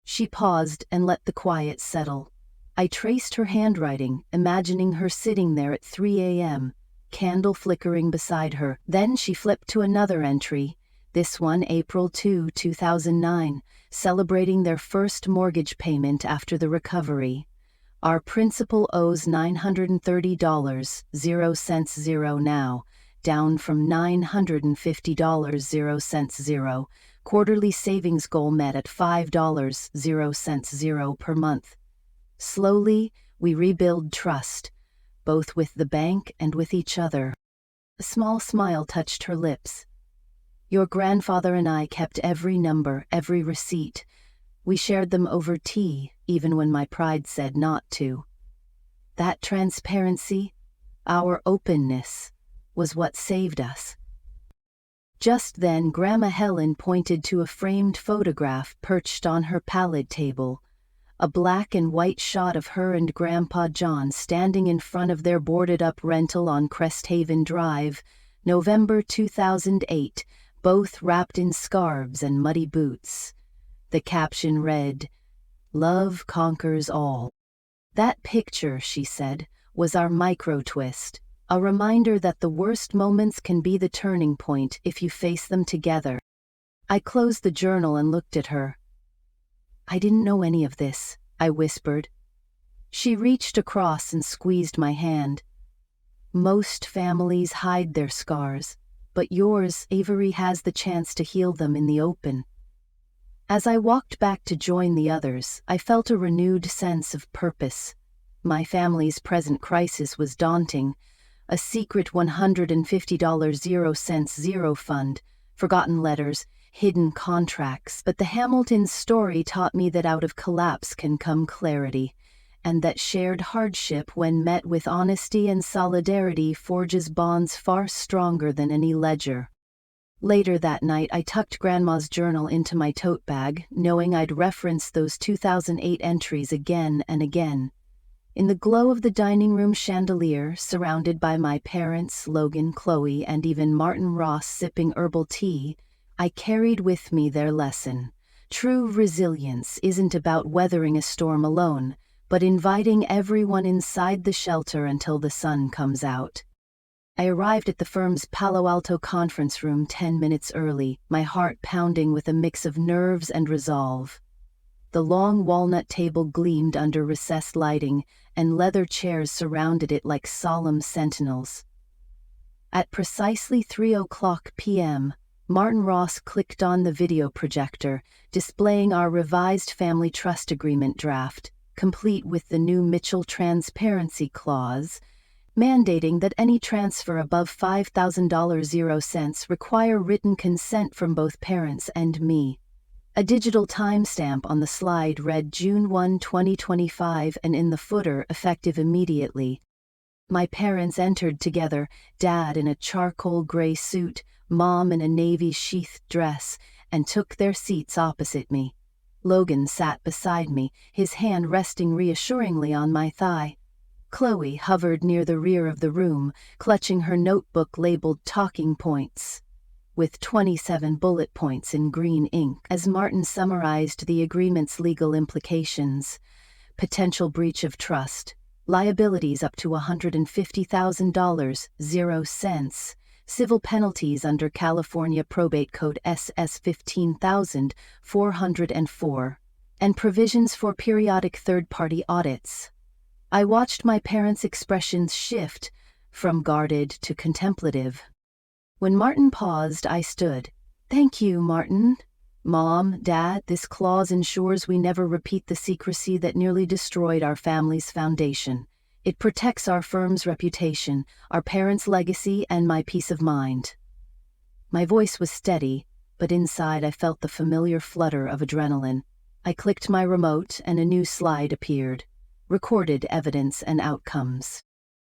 She paused and let the quiet settle. I traced her handwriting, imagining her sitting there at 3 a.m., candle flickering beside her. Then she flipped to another entry, this one April 2, 2009, celebrating their first mortgage payment after the recovery. Our principal owes $930 0 cents 0 now, down from $950 0 cents 0. Quarterly savings goal met at $5 0 cents 0 per month. Slowly, we rebuild trust, both with the bank and with each other. A small smile touched her lips. Your grandfather and I kept every number, every receipt. We shared them over tea, even when my pride said not to. That transparency, our openness, was what saved us. Just then, Grandma Helen pointed to a framed photograph perched on her pallet table, a black and white shot of her and Grandpa John standing in front of their boarded-up rental on Cresthaven Drive, November 2008, both wrapped in scarves and muddy boots. The caption read, "Love conquers all." That picture, she said, was our micro-twist. A reminder that the worst moments can be the turning point if you face them together. I closed the journal and looked at her. "I didn't know any of this," I whispered. She reached across and squeezed my hand. "Most families hide their scars, but yours, Avery, has the chance to heal them in the open." As I walked back to join the others, I felt a renewed sense of purpose. My family's present crisis was daunting. A secret $150 0 cents 0 fund, forgotten letters, hidden contracts. But the Hamiltons' story taught me that out of collapse can come clarity, and that shared hardship, when met with honesty and solidarity, forges bonds far stronger than any ledger. Later that night, I tucked Grandma's journal into my tote bag, knowing I'd reference those 2008 entries again and again. In the glow of the dining room chandelier, surrounded by my parents, Logan, Chloe, and even Martin Ross sipping herbal tea, I carried with me their lesson. True resilience isn't about weathering a storm alone, but inviting everyone inside the shelter until the sun comes out. I arrived at the firm's Palo Alto conference room 10 minutes early, my heart pounding with a mix of nerves and resolve. The long walnut table gleamed under recessed lighting, and leather chairs surrounded it like solemn sentinels. At precisely 3:00 p.m., Martin Ross clicked on the video projector, displaying our revised family trust agreement draft, complete with the new Mitchell transparency clause, mandating that any transfer above $5,000 0 cents require written consent from both parents and me. A digital timestamp on the slide read June 1, 2025, and in the footer, effective immediately. My parents entered together, Dad in a charcoal gray suit, Mom in a navy sheathed dress, and took their seats opposite me. Logan sat beside me, his hand resting reassuringly on my thigh. Chloe hovered near the rear of the room, clutching her notebook labeled talking points. with 27 bullet points in green ink. As Martin summarized the agreement's legal implications: potential breach of trust, liabilities up to $150,000, 0 cents, civil penalties under California Probate Code SS 15404, and provisions for periodic third-party audits. I watched my parents' expressions shift from guarded to contemplative. When Martin paused, I stood. "Thank you, Martin. Mom, Dad, this clause ensures we never repeat the secrecy that nearly destroyed our family's foundation. It protects our firm's reputation, our parents' legacy, and my peace of mind." My voice was steady, but inside I felt the familiar flutter of adrenaline. I clicked my remote and a new slide appeared: recorded evidence and outcomes.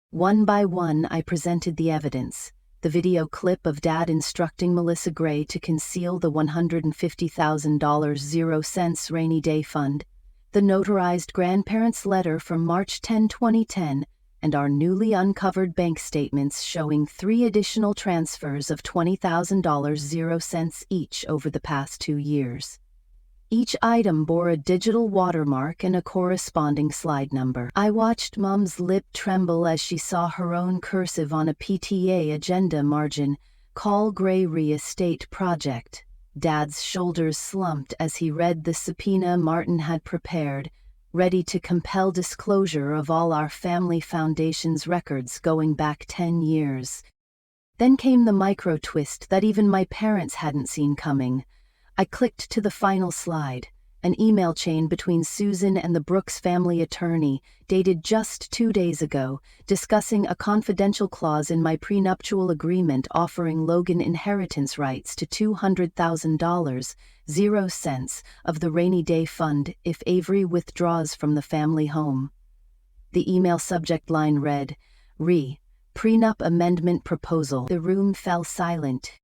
One by one, I presented the evidence: the video clip of Dad instructing Melissa Gray to conceal the $150,000, 0 cents rainy day fund, the notarized grandparents' letter from March 10, 2010, and our newly uncovered bank statements showing 3 additional transfers of $20,000, 0 cents each over the past 2 years. Each item bore a digital watermark and a corresponding slide number. I watched Mom's lip tremble as she saw her own cursive on a PTA agenda margin: "Call Gray Re-Estate Project." Dad's shoulders slumped as he read the subpoena Martin had prepared, ready to compel disclosure of all our family foundation's records going back 10 years. Then came the micro twist that even my parents hadn't seen coming. I clicked to the final slide: an email chain between Susan and the Brooks family attorney, dated just 2 days ago, discussing a confidential clause in my prenuptial agreement offering Logan inheritance rights to $200,000, 0 cents, of the rainy day fund if Avery withdraws from the family home. The email subject line read, Prenup Amendment Proposal. The room fell silent.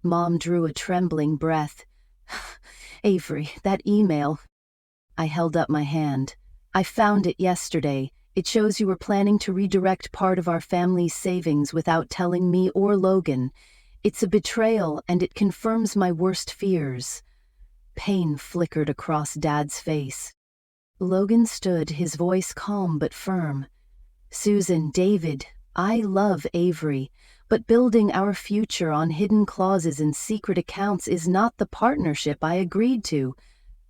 Mom drew a trembling breath. "Avery, that email." I held up my hand. "I found it yesterday. It shows you were planning to redirect part of our family's savings without telling me or Logan. It's a betrayal, and it confirms my worst fears." Pain flickered across Dad's face. Logan stood, his voice calm but firm. "Susan, David, I love Avery, but building our future on hidden clauses and secret accounts is not the partnership I agreed to."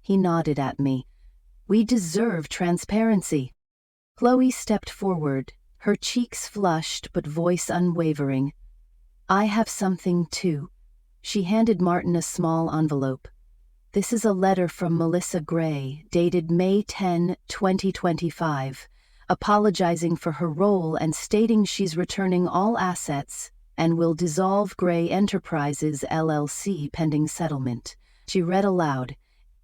He nodded at me. "We deserve transparency." Chloe stepped forward, her cheeks flushed but voice unwavering. "I have something too." She handed Martin a small envelope. "This is a letter from Melissa Gray, dated May 10, 2025. Apologizing for her role and stating she's returning all assets and will dissolve Gray Enterprises LLC pending settlement." She read aloud,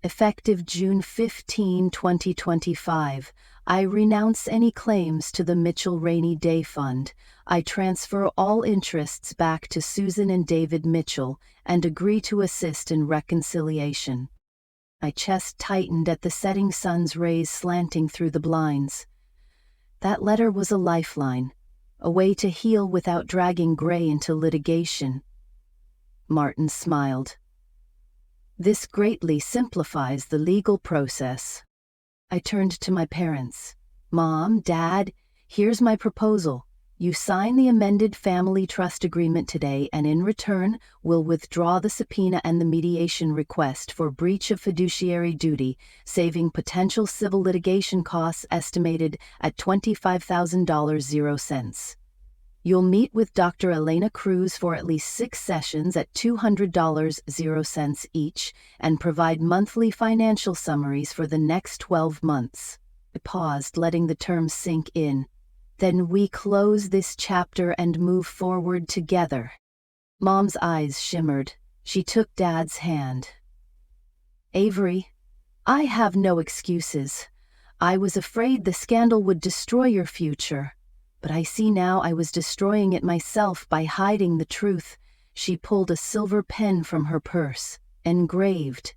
"Effective June 15, 2025, I renounce any claims to the Mitchell Rainy Day Fund. I transfer all interests back to Susan and David Mitchell and agree to assist in reconciliation." My chest tightened at the setting sun's rays slanting through the blinds. That letter was a lifeline, a way to heal without dragging Gray into litigation. Martin smiled. "This greatly simplifies the legal process." I turned to my parents. "Mom, Dad, here's my proposal. You sign the amended family trust agreement today, and in return, we'll withdraw the subpoena and the mediation request for breach of fiduciary duty, saving potential civil litigation costs estimated at $25,000, 0 cents. You'll meet with Dr. Elena Cruz for at least 6 sessions at $200, 0 cents each, and provide monthly financial summaries for the next 12 months. I paused, letting the term sink in. "Then we close this chapter and move forward together." Mom's eyes shimmered. She took Dad's hand. "Avery, I have no excuses. I was afraid the scandal would destroy your future, but I see now I was destroying it myself by hiding the truth." She pulled a silver pen from her purse, engraved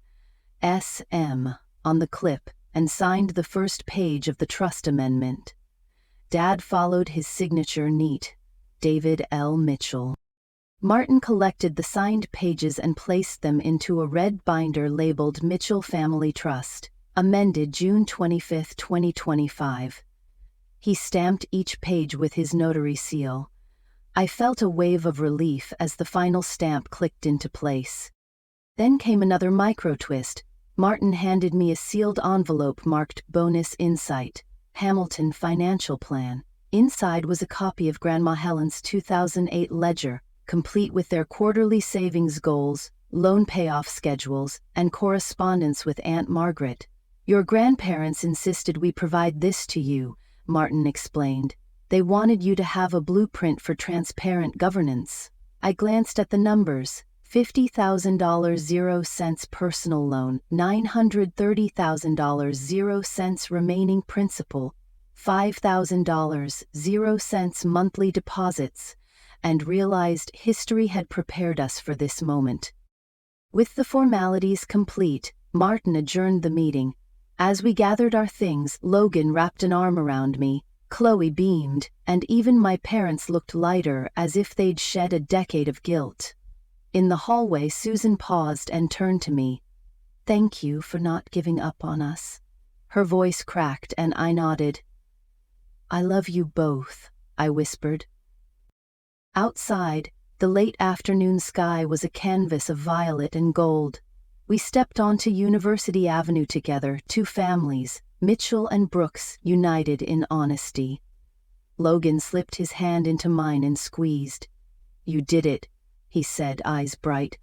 SM on the clip, and signed the first page of the trust amendment. Dad followed his signature neat: David L. Mitchell. Martin collected the signed pages and placed them into a red binder labeled Mitchell Family Trust, amended June 25, 2025. He stamped each page with his notary seal. I felt a wave of relief as the final stamp clicked into place. Then came another micro-twist. Martin handed me a sealed envelope marked Bonus Insight, Hamilton Financial Plan. Inside was a copy of Grandma Helen's 2008 ledger, complete with their quarterly savings goals, loan payoff schedules, and correspondence with Aunt Margaret. Your grandparents insisted we provide this to you, Martin explained. They wanted you to have a blueprint for transparent governance. I glanced at the numbers. $50,000 0 cents personal loan, $930,000 0 cents remaining principal, $5,000 0 cents monthly deposits, and realized history had prepared us for this moment. With the formalities complete, Martin adjourned the meeting. As we gathered our things, Logan wrapped an arm around me, Chloe beamed, and even my parents looked lighter, as if they'd shed a decade of guilt. In the hallway, Susan paused and turned to me. "Thank you for not giving up on us." Her voice cracked and I nodded. "I love you both," I whispered. Outside, the late afternoon sky was a canvas of violet and gold. We stepped onto University Avenue together, two families, Mitchell and Brooks, united in honesty. Logan slipped his hand into mine and squeezed. "You did it," he said, eyes bright.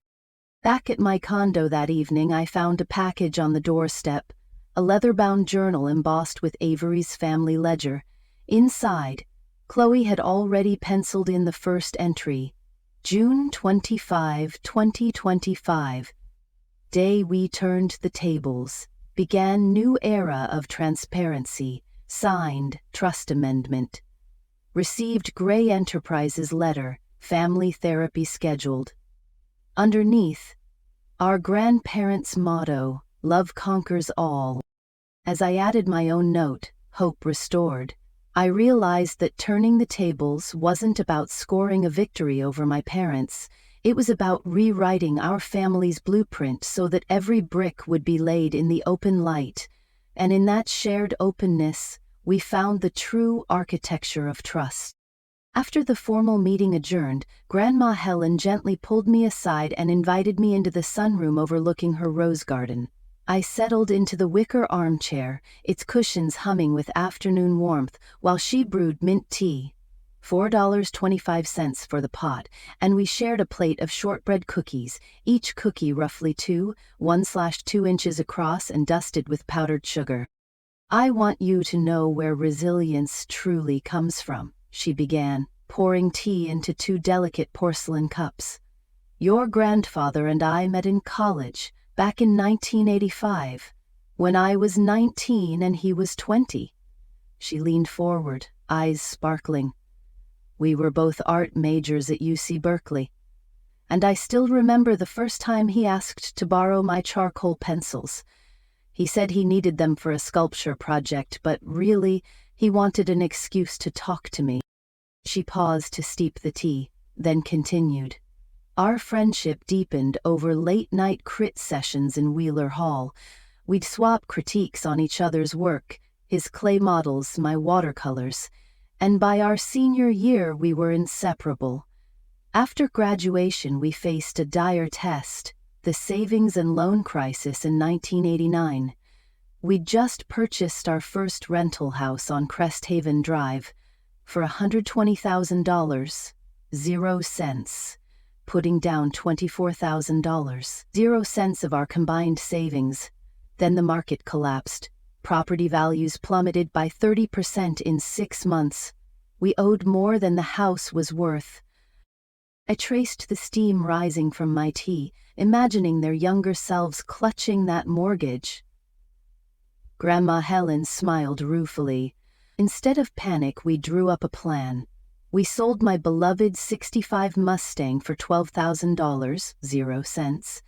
Back at my condo that evening, I found a package on the doorstep, a leather-bound journal embossed with Avery's family ledger. Inside, Chloe had already penciled in the first entry, June 25, 2025. Day we turned the tables, began new era of transparency, signed trust amendment. Received Gray Enterprises letter, family therapy scheduled. Underneath, our grandparents' motto, love conquers all. As I added my own note, hope restored, I realized that turning the tables wasn't about scoring a victory over my parents. It was about rewriting our family's blueprint so that every brick would be laid in the open light, and in that shared openness, we found the true architecture of trust. After the formal meeting adjourned, Grandma Helen gently pulled me aside and invited me into the sunroom overlooking her rose garden. I settled into the wicker armchair, its cushions humming with afternoon warmth, while she brewed mint tea. $4.25 for the pot, and we shared a plate of shortbread cookies, each cookie roughly 1/2 inches across and dusted with powdered sugar. "I want you to know where resilience truly comes from," she began, pouring tea into two delicate porcelain cups. "Your grandfather and I met in college, back in 1985, when I was 19 and he was 20. She leaned forward, eyes sparkling. "We were both art majors at UC Berkeley. And I still remember the first time he asked to borrow my charcoal pencils. He said he needed them for a sculpture project, but really, he wanted an excuse to talk to me." She paused to steep the tea, then continued. "Our friendship deepened over late-night crit sessions in Wheeler Hall. We'd swap critiques on each other's work, his clay models, my watercolors, and by our senior year we were inseparable. After graduation we faced a dire test, the savings and loan crisis in 1989. We'd just purchased our first rental house on Cresthaven Drive for $120,000, 0 cents. Putting down $24,000, 0 cents of our combined savings. Then the market collapsed. Property values plummeted by 30% in 6 months. We owed more than the house was worth. I traced the steam rising from my tea, imagining their younger selves clutching that mortgage. Grandma Helen smiled ruefully. Instead of panic, we drew up a plan. We sold my beloved '65 Mustang for $12,000, 0 cents,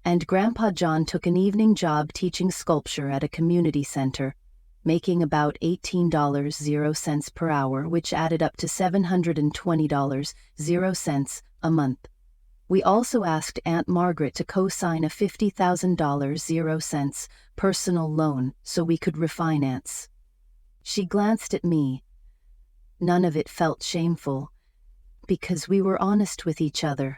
and Grandpa John took an evening job teaching sculpture at a community center, making about $18, 0 cents per hour, which added up to $720, 0 cents a month. We also asked Aunt Margaret to co-sign a $50,000 0 cents personal loan so we could refinance. She glanced at me. None of it felt shameful, because we were honest with each other.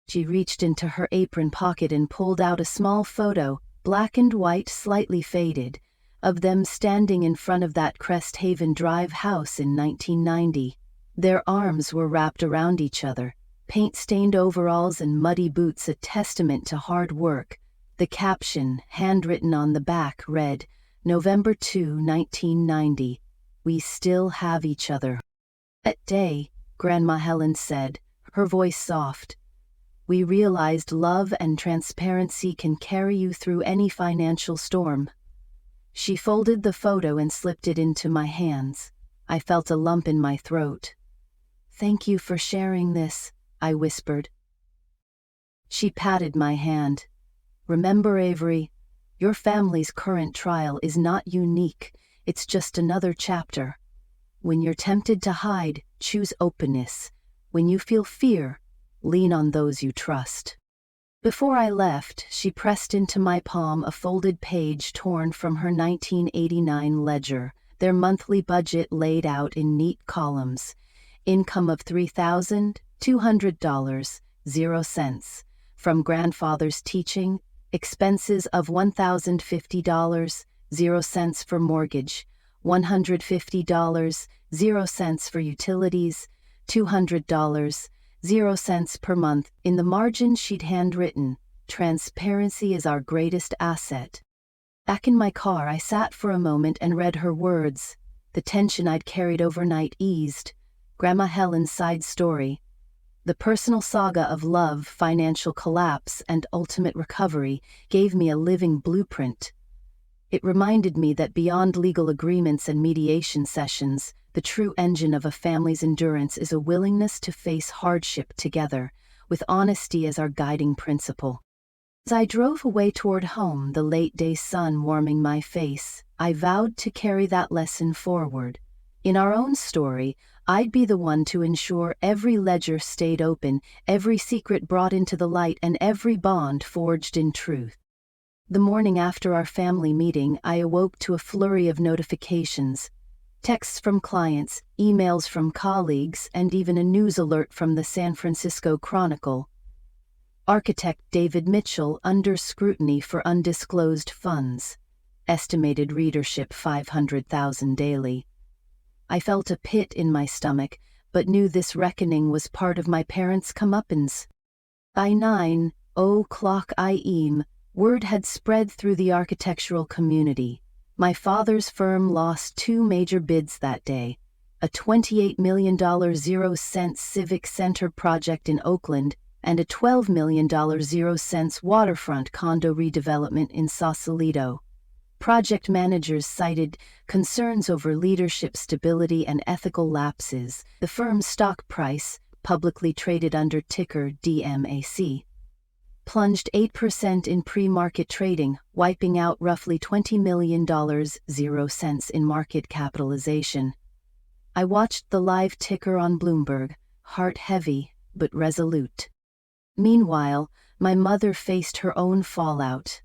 She reached into her apron pocket and pulled out a small photo, black and white, slightly faded, of them standing in front of that Crest Haven Drive house in 1990. Their arms were wrapped around each other, paint-stained overalls and muddy boots a testament to hard work. The caption, handwritten on the back, read, November 2, 1990. We still have each other. That day, Grandma Helen said, her voice soft, we realized love and transparency can carry you through any financial storm. She folded the photo and slipped it into my hands. I felt a lump in my throat. Thank you for sharing this, I whispered. She patted my hand. Remember, Avery, your family's current trial is not unique. It's just another chapter. When you're tempted to hide, choose openness. When you feel fear, lean on those you trust. Before I left, she pressed into my palm a folded page torn from her 1989 ledger, their monthly budget laid out in neat columns. Income of $3,200, 0 cents. From grandfather's teaching, expenses of $1,050, 0 cents for mortgage, $150, 0 cents for utilities, $200, 0 cents per month. In the margin she'd handwritten, transparency is our greatest asset. Back in my car, I sat for a moment and read her words. The tension I'd carried overnight eased. Grandma Helen's side story, the personal saga of love, financial collapse, and ultimate recovery, gave me a living blueprint. It reminded me that beyond legal agreements and mediation sessions, the true engine of a family's endurance is a willingness to face hardship together, with honesty as our guiding principle. As I drove away toward home, the late-day sun warming my face, I vowed to carry that lesson forward. In our own story, I'd be the one to ensure every ledger stayed open, every secret brought into the light, and every bond forged in truth. The morning after our family meeting, I awoke to a flurry of notifications. Texts from clients, emails from colleagues, and even a news alert from the San Francisco Chronicle. Architect David Mitchell under scrutiny for undisclosed funds. Estimated readership 500,000 daily. I felt a pit in my stomach, but knew this reckoning was part of my parents' comeuppance. By 9:00 a.m., word had spread through the architectural community. My father's firm lost two major bids that day, a $28 million 0 cents civic center project in Oakland and a $12 million 0 cents waterfront condo redevelopment in Sausalito. Project managers cited concerns over leadership stability and ethical lapses. The firm's stock price, publicly traded under ticker DMAC, plunged 8% in pre-market trading, wiping out roughly $20 million 0 cents in market capitalization. I watched the live ticker on Bloomberg, heart heavy but resolute. Meanwhile, my mother faced her own fallout.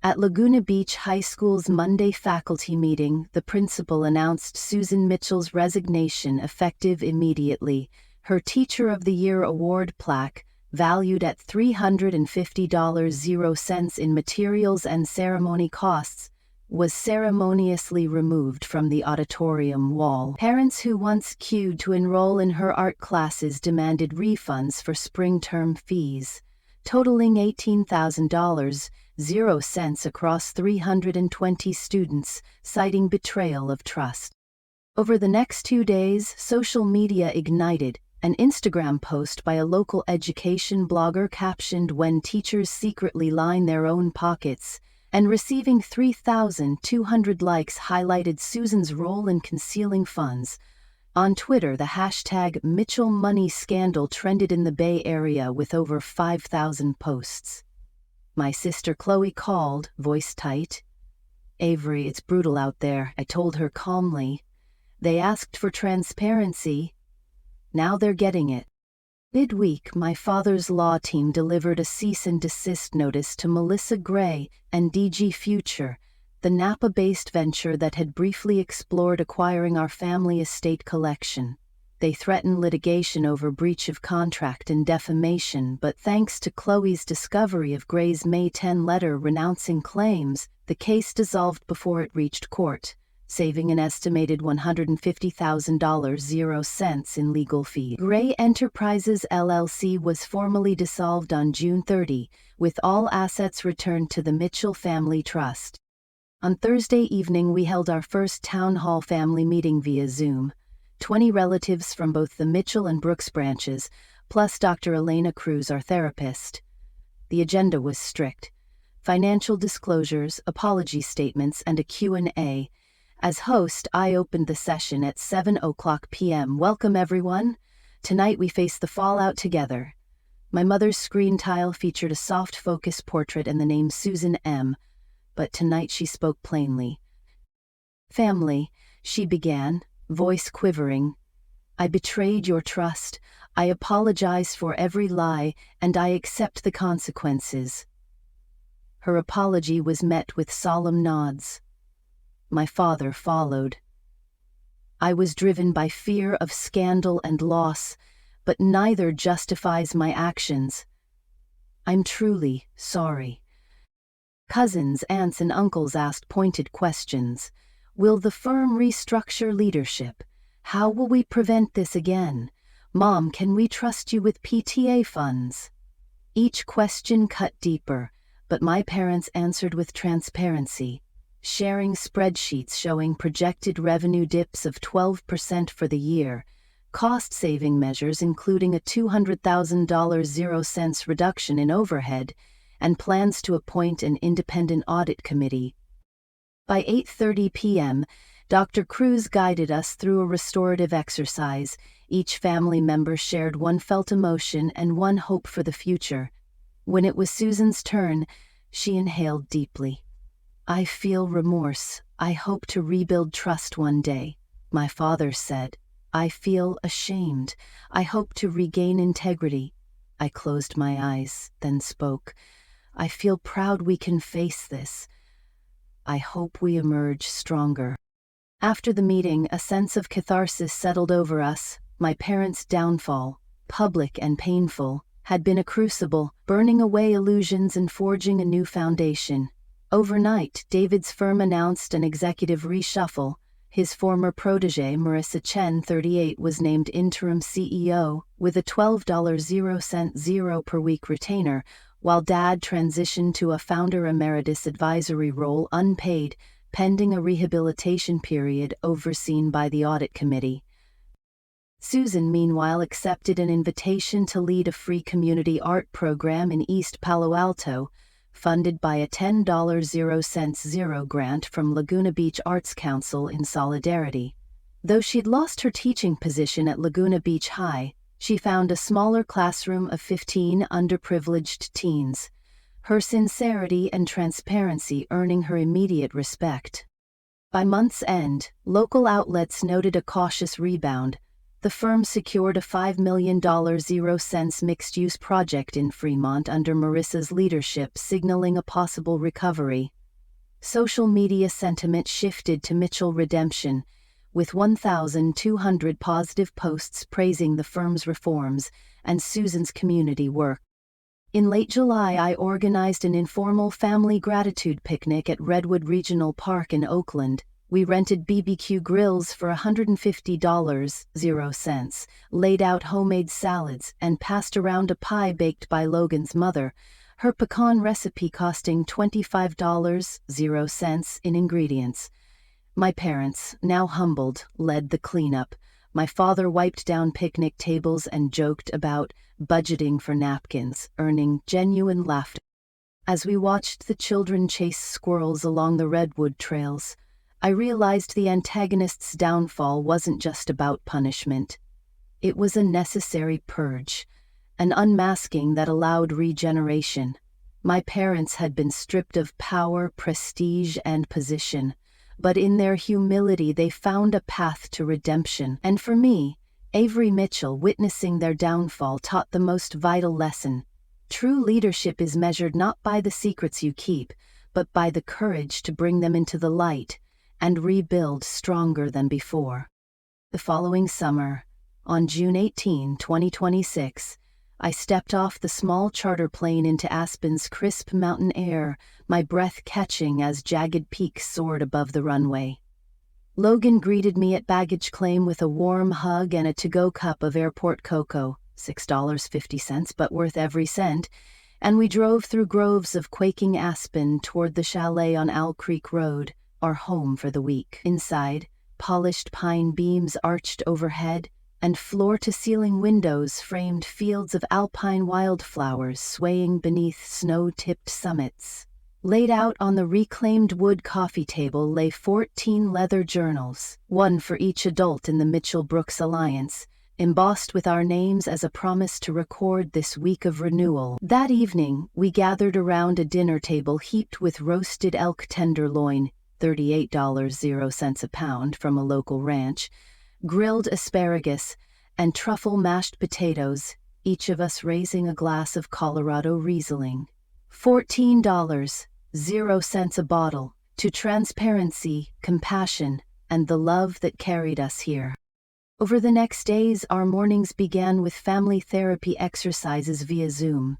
At Laguna Beach High School's Monday faculty meeting, the principal announced Susan Mitchell's resignation effective immediately. Her Teacher of the Year award plaque, valued at $350 0 cents in materials and ceremony costs, was ceremoniously removed from the auditorium wall. Parents who once queued to enroll in her art classes demanded refunds for spring term fees, totaling $18,000, 0 cents across 320 students, citing betrayal of trust. Over the next 2 days, social media ignited. An Instagram post by a local education blogger captioned "When teachers secretly line their own pockets," and receiving 3,200 likes highlighted Susan's role in concealing funds. On Twitter, the hashtag Mitchell Money Scandal trended in the Bay Area with over 5,000 posts. My sister Chloe called, voice tight. "Avery, it's brutal out there," I told her calmly. "They asked for transparency. Now they're getting it." Midweek, my father's law team delivered a cease and desist notice to Melissa Gray and DG Future, the Napa-based venture that had briefly explored acquiring our family estate collection. They threatened litigation over breach of contract and defamation, but thanks to Chloe's discovery of Gray's May 10 letter renouncing claims, the case dissolved before it reached court, saving an estimated $150,000 in legal fees. Gray Enterprises LLC was formally dissolved on June 30, with all assets returned to the Mitchell Family Trust. On Thursday evening, we held our first town hall family meeting via Zoom. 20 relatives from both the Mitchell and Brooks branches, plus Dr. Elena Cruz, our therapist. The agenda was strict. Financial disclosures, apology statements, and a Q&A. As host, I opened the session at 7:00 p.m. Welcome, everyone. Tonight we face the fallout together. My mother's screen tile featured a soft focus portrait and the name Susan M., but tonight she spoke plainly. Family, she began, voice quivering. I betrayed your trust. I apologize for every lie, and I accept the consequences. Her apology was met with solemn nods. My father followed. I was driven by fear of scandal and loss, but neither justifies my actions. I'm truly sorry. Cousins, aunts, and uncles asked pointed questions. Will the firm restructure leadership? How will we prevent this again? Mom, can we trust you with PTA funds? Each question cut deeper, but my parents answered with transparency, sharing spreadsheets showing projected revenue dips of 12% for the year, cost-saving measures including a $200,000 0 cents reduction in overhead, and plans to appoint an independent audit committee. By 8:30 p.m., Dr. Cruz guided us through a restorative exercise. Each family member shared one felt emotion and one hope for the future. When it was Susan's turn, she inhaled deeply. I feel remorse. I hope to rebuild trust one day, my father said. I feel ashamed. I hope to regain integrity. I closed my eyes, then spoke. I feel proud we can face this. I hope we emerge stronger. After the meeting, a sense of catharsis settled over us. My parents' downfall, public and painful, had been a crucible, burning away illusions and forging a new foundation. Overnight, David's firm announced an executive reshuffle. His former protege, Marissa Chen, 38, was named interim CEO, with a $12 0 per week retainer, while Dad transitioned to a founder emeritus advisory role unpaid, pending a rehabilitation period overseen by the audit committee. Susan, meanwhile, accepted an invitation to lead a free community art program in East Palo Alto, funded by a $10 0 grant from Laguna Beach Arts Council in solidarity. Though she'd lost her teaching position at Laguna Beach High, she found a smaller classroom of 15 underprivileged teens, her sincerity and transparency earning her immediate respect. By month's end, local outlets noted a cautious rebound. The firm secured a $5 million 0 cents mixed-use project in Fremont under Marissa's leadership, signaling a possible recovery. Social media sentiment shifted to Mitchell redemption, with 1,200 positive posts praising the firm's reforms and Susan's community work. In late July, I organized an informal family gratitude picnic at Redwood Regional Park in Oakland. We rented BBQ grills for $150 0 cents, laid out homemade salads, and passed around a pie baked by Logan's mother, her pecan recipe costing $25 0 cents in ingredients. My parents, now humbled, led the cleanup. My father wiped down picnic tables and joked about budgeting for napkins, earning genuine laughter. As we watched the children chase squirrels along the redwood trails, I realized the antagonist's downfall wasn't just about punishment. It was a necessary purge, an unmasking that allowed regeneration. My parents had been stripped of power, prestige, and position, but in their humility they found a path to redemption. And for me, Avery Mitchell, witnessing their downfall, taught the most vital lesson. True leadership is measured not by the secrets you keep, but by the courage to bring them into the light and rebuild stronger than before. The following summer, on June 18, 2026, I stepped off the small charter plane into Aspen's crisp mountain air, my breath catching as jagged peaks soared above the runway. Logan greeted me at baggage claim with a warm hug and a to-go cup of airport cocoa, $6.50 but worth every cent, and we drove through groves of quaking aspen toward the chalet on Owl Creek Road, our home for the week. Inside, polished pine beams arched overhead, and floor-to-ceiling windows framed fields of alpine wildflowers swaying beneath snow-tipped summits. Laid out on the reclaimed wood coffee table lay 14 leather journals, one for each adult in the Mitchell-Brooks Alliance, embossed with our names as a promise to record this week of renewal. That evening, we gathered around a dinner table heaped with roasted elk tenderloin, $38.00 a pound from a local ranch, grilled asparagus, and truffle mashed potatoes, each of us raising a glass of Colorado Riesling. $14.00 a bottle, to transparency, compassion, and the love that carried us here. Over the next days, our mornings began with family therapy exercises via Zoom.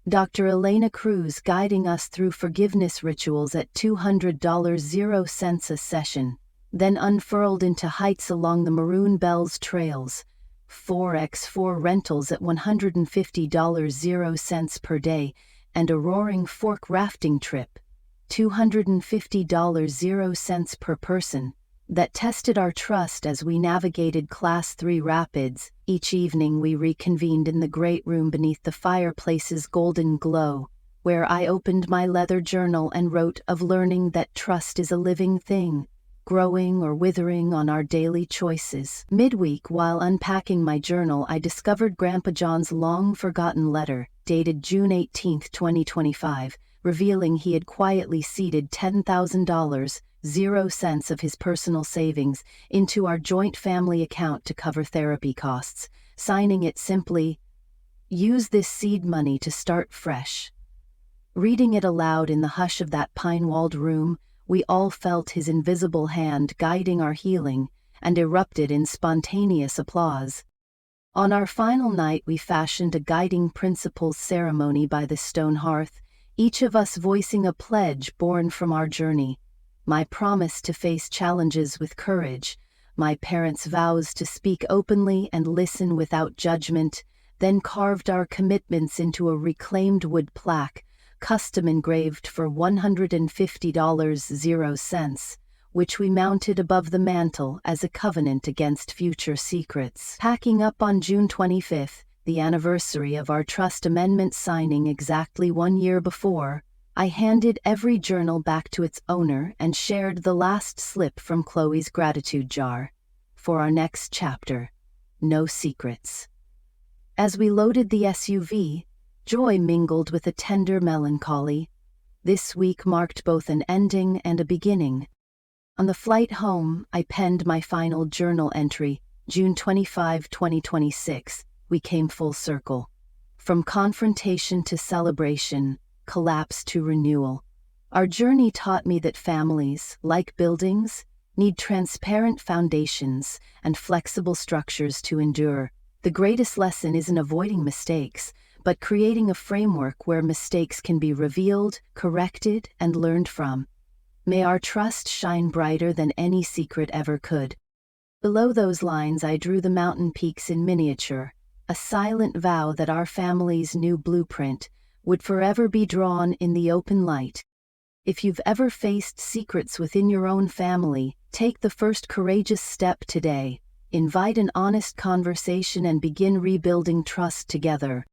Dr. Elena Cruz guiding us through forgiveness rituals at $200.00 a session, then unfurled into hikes along the Maroon Bells trails, 4x4 rentals at $150.00 per day, and a Roaring Fork rafting trip, $250.00 per person, that tested our trust as we navigated Class 3 rapids. Each evening we reconvened in the great room beneath the fireplace's golden glow, where I opened my leather journal and wrote of learning that trust is a living thing, growing or withering on our daily choices. Midweek, while unpacking my journal, I discovered Grandpa John's long-forgotten letter, dated June 18, 2025, revealing he had quietly seeded $10,000.00 of his personal savings into our joint family account to cover therapy costs, signing it simply, "Use this seed money to start fresh." Reading it aloud in the hush of that pine-walled room, we all felt his invisible hand guiding our healing and erupted in spontaneous applause. On our final night, we fashioned a guiding principles ceremony by the stone hearth, each of us voicing a pledge born from our journey. My promise to face challenges with courage, my parents' vows to speak openly and listen without judgment, then carved our commitments into a reclaimed wood plaque, custom engraved for $150.00, which we mounted above the mantel as a covenant against future secrets. Packing up on June 25th, the anniversary of our trust amendment signing exactly 1 year before, I handed every journal back to its owner and shared the last slip from Chloe's gratitude jar. For our next chapter, no secrets. As we loaded the SUV, joy mingled with a tender melancholy. This week marked both an ending and a beginning. On the flight home, I penned my final journal entry, June 25, 2026. We came full circle. From confrontation to celebration, collapse to renewal. Our journey taught me that families, like buildings, need transparent foundations and flexible structures to endure. The greatest lesson isn't avoiding mistakes, but creating a framework where mistakes can be revealed, corrected, and learned from. May our trust shine brighter than any secret ever could. Below those lines I drew the mountain peaks in miniature, a silent vow that our family's new blueprint would forever be drawn in the open light. If you've ever faced secrets within your own family, take the first courageous step today. Invite an honest conversation and begin rebuilding trust together.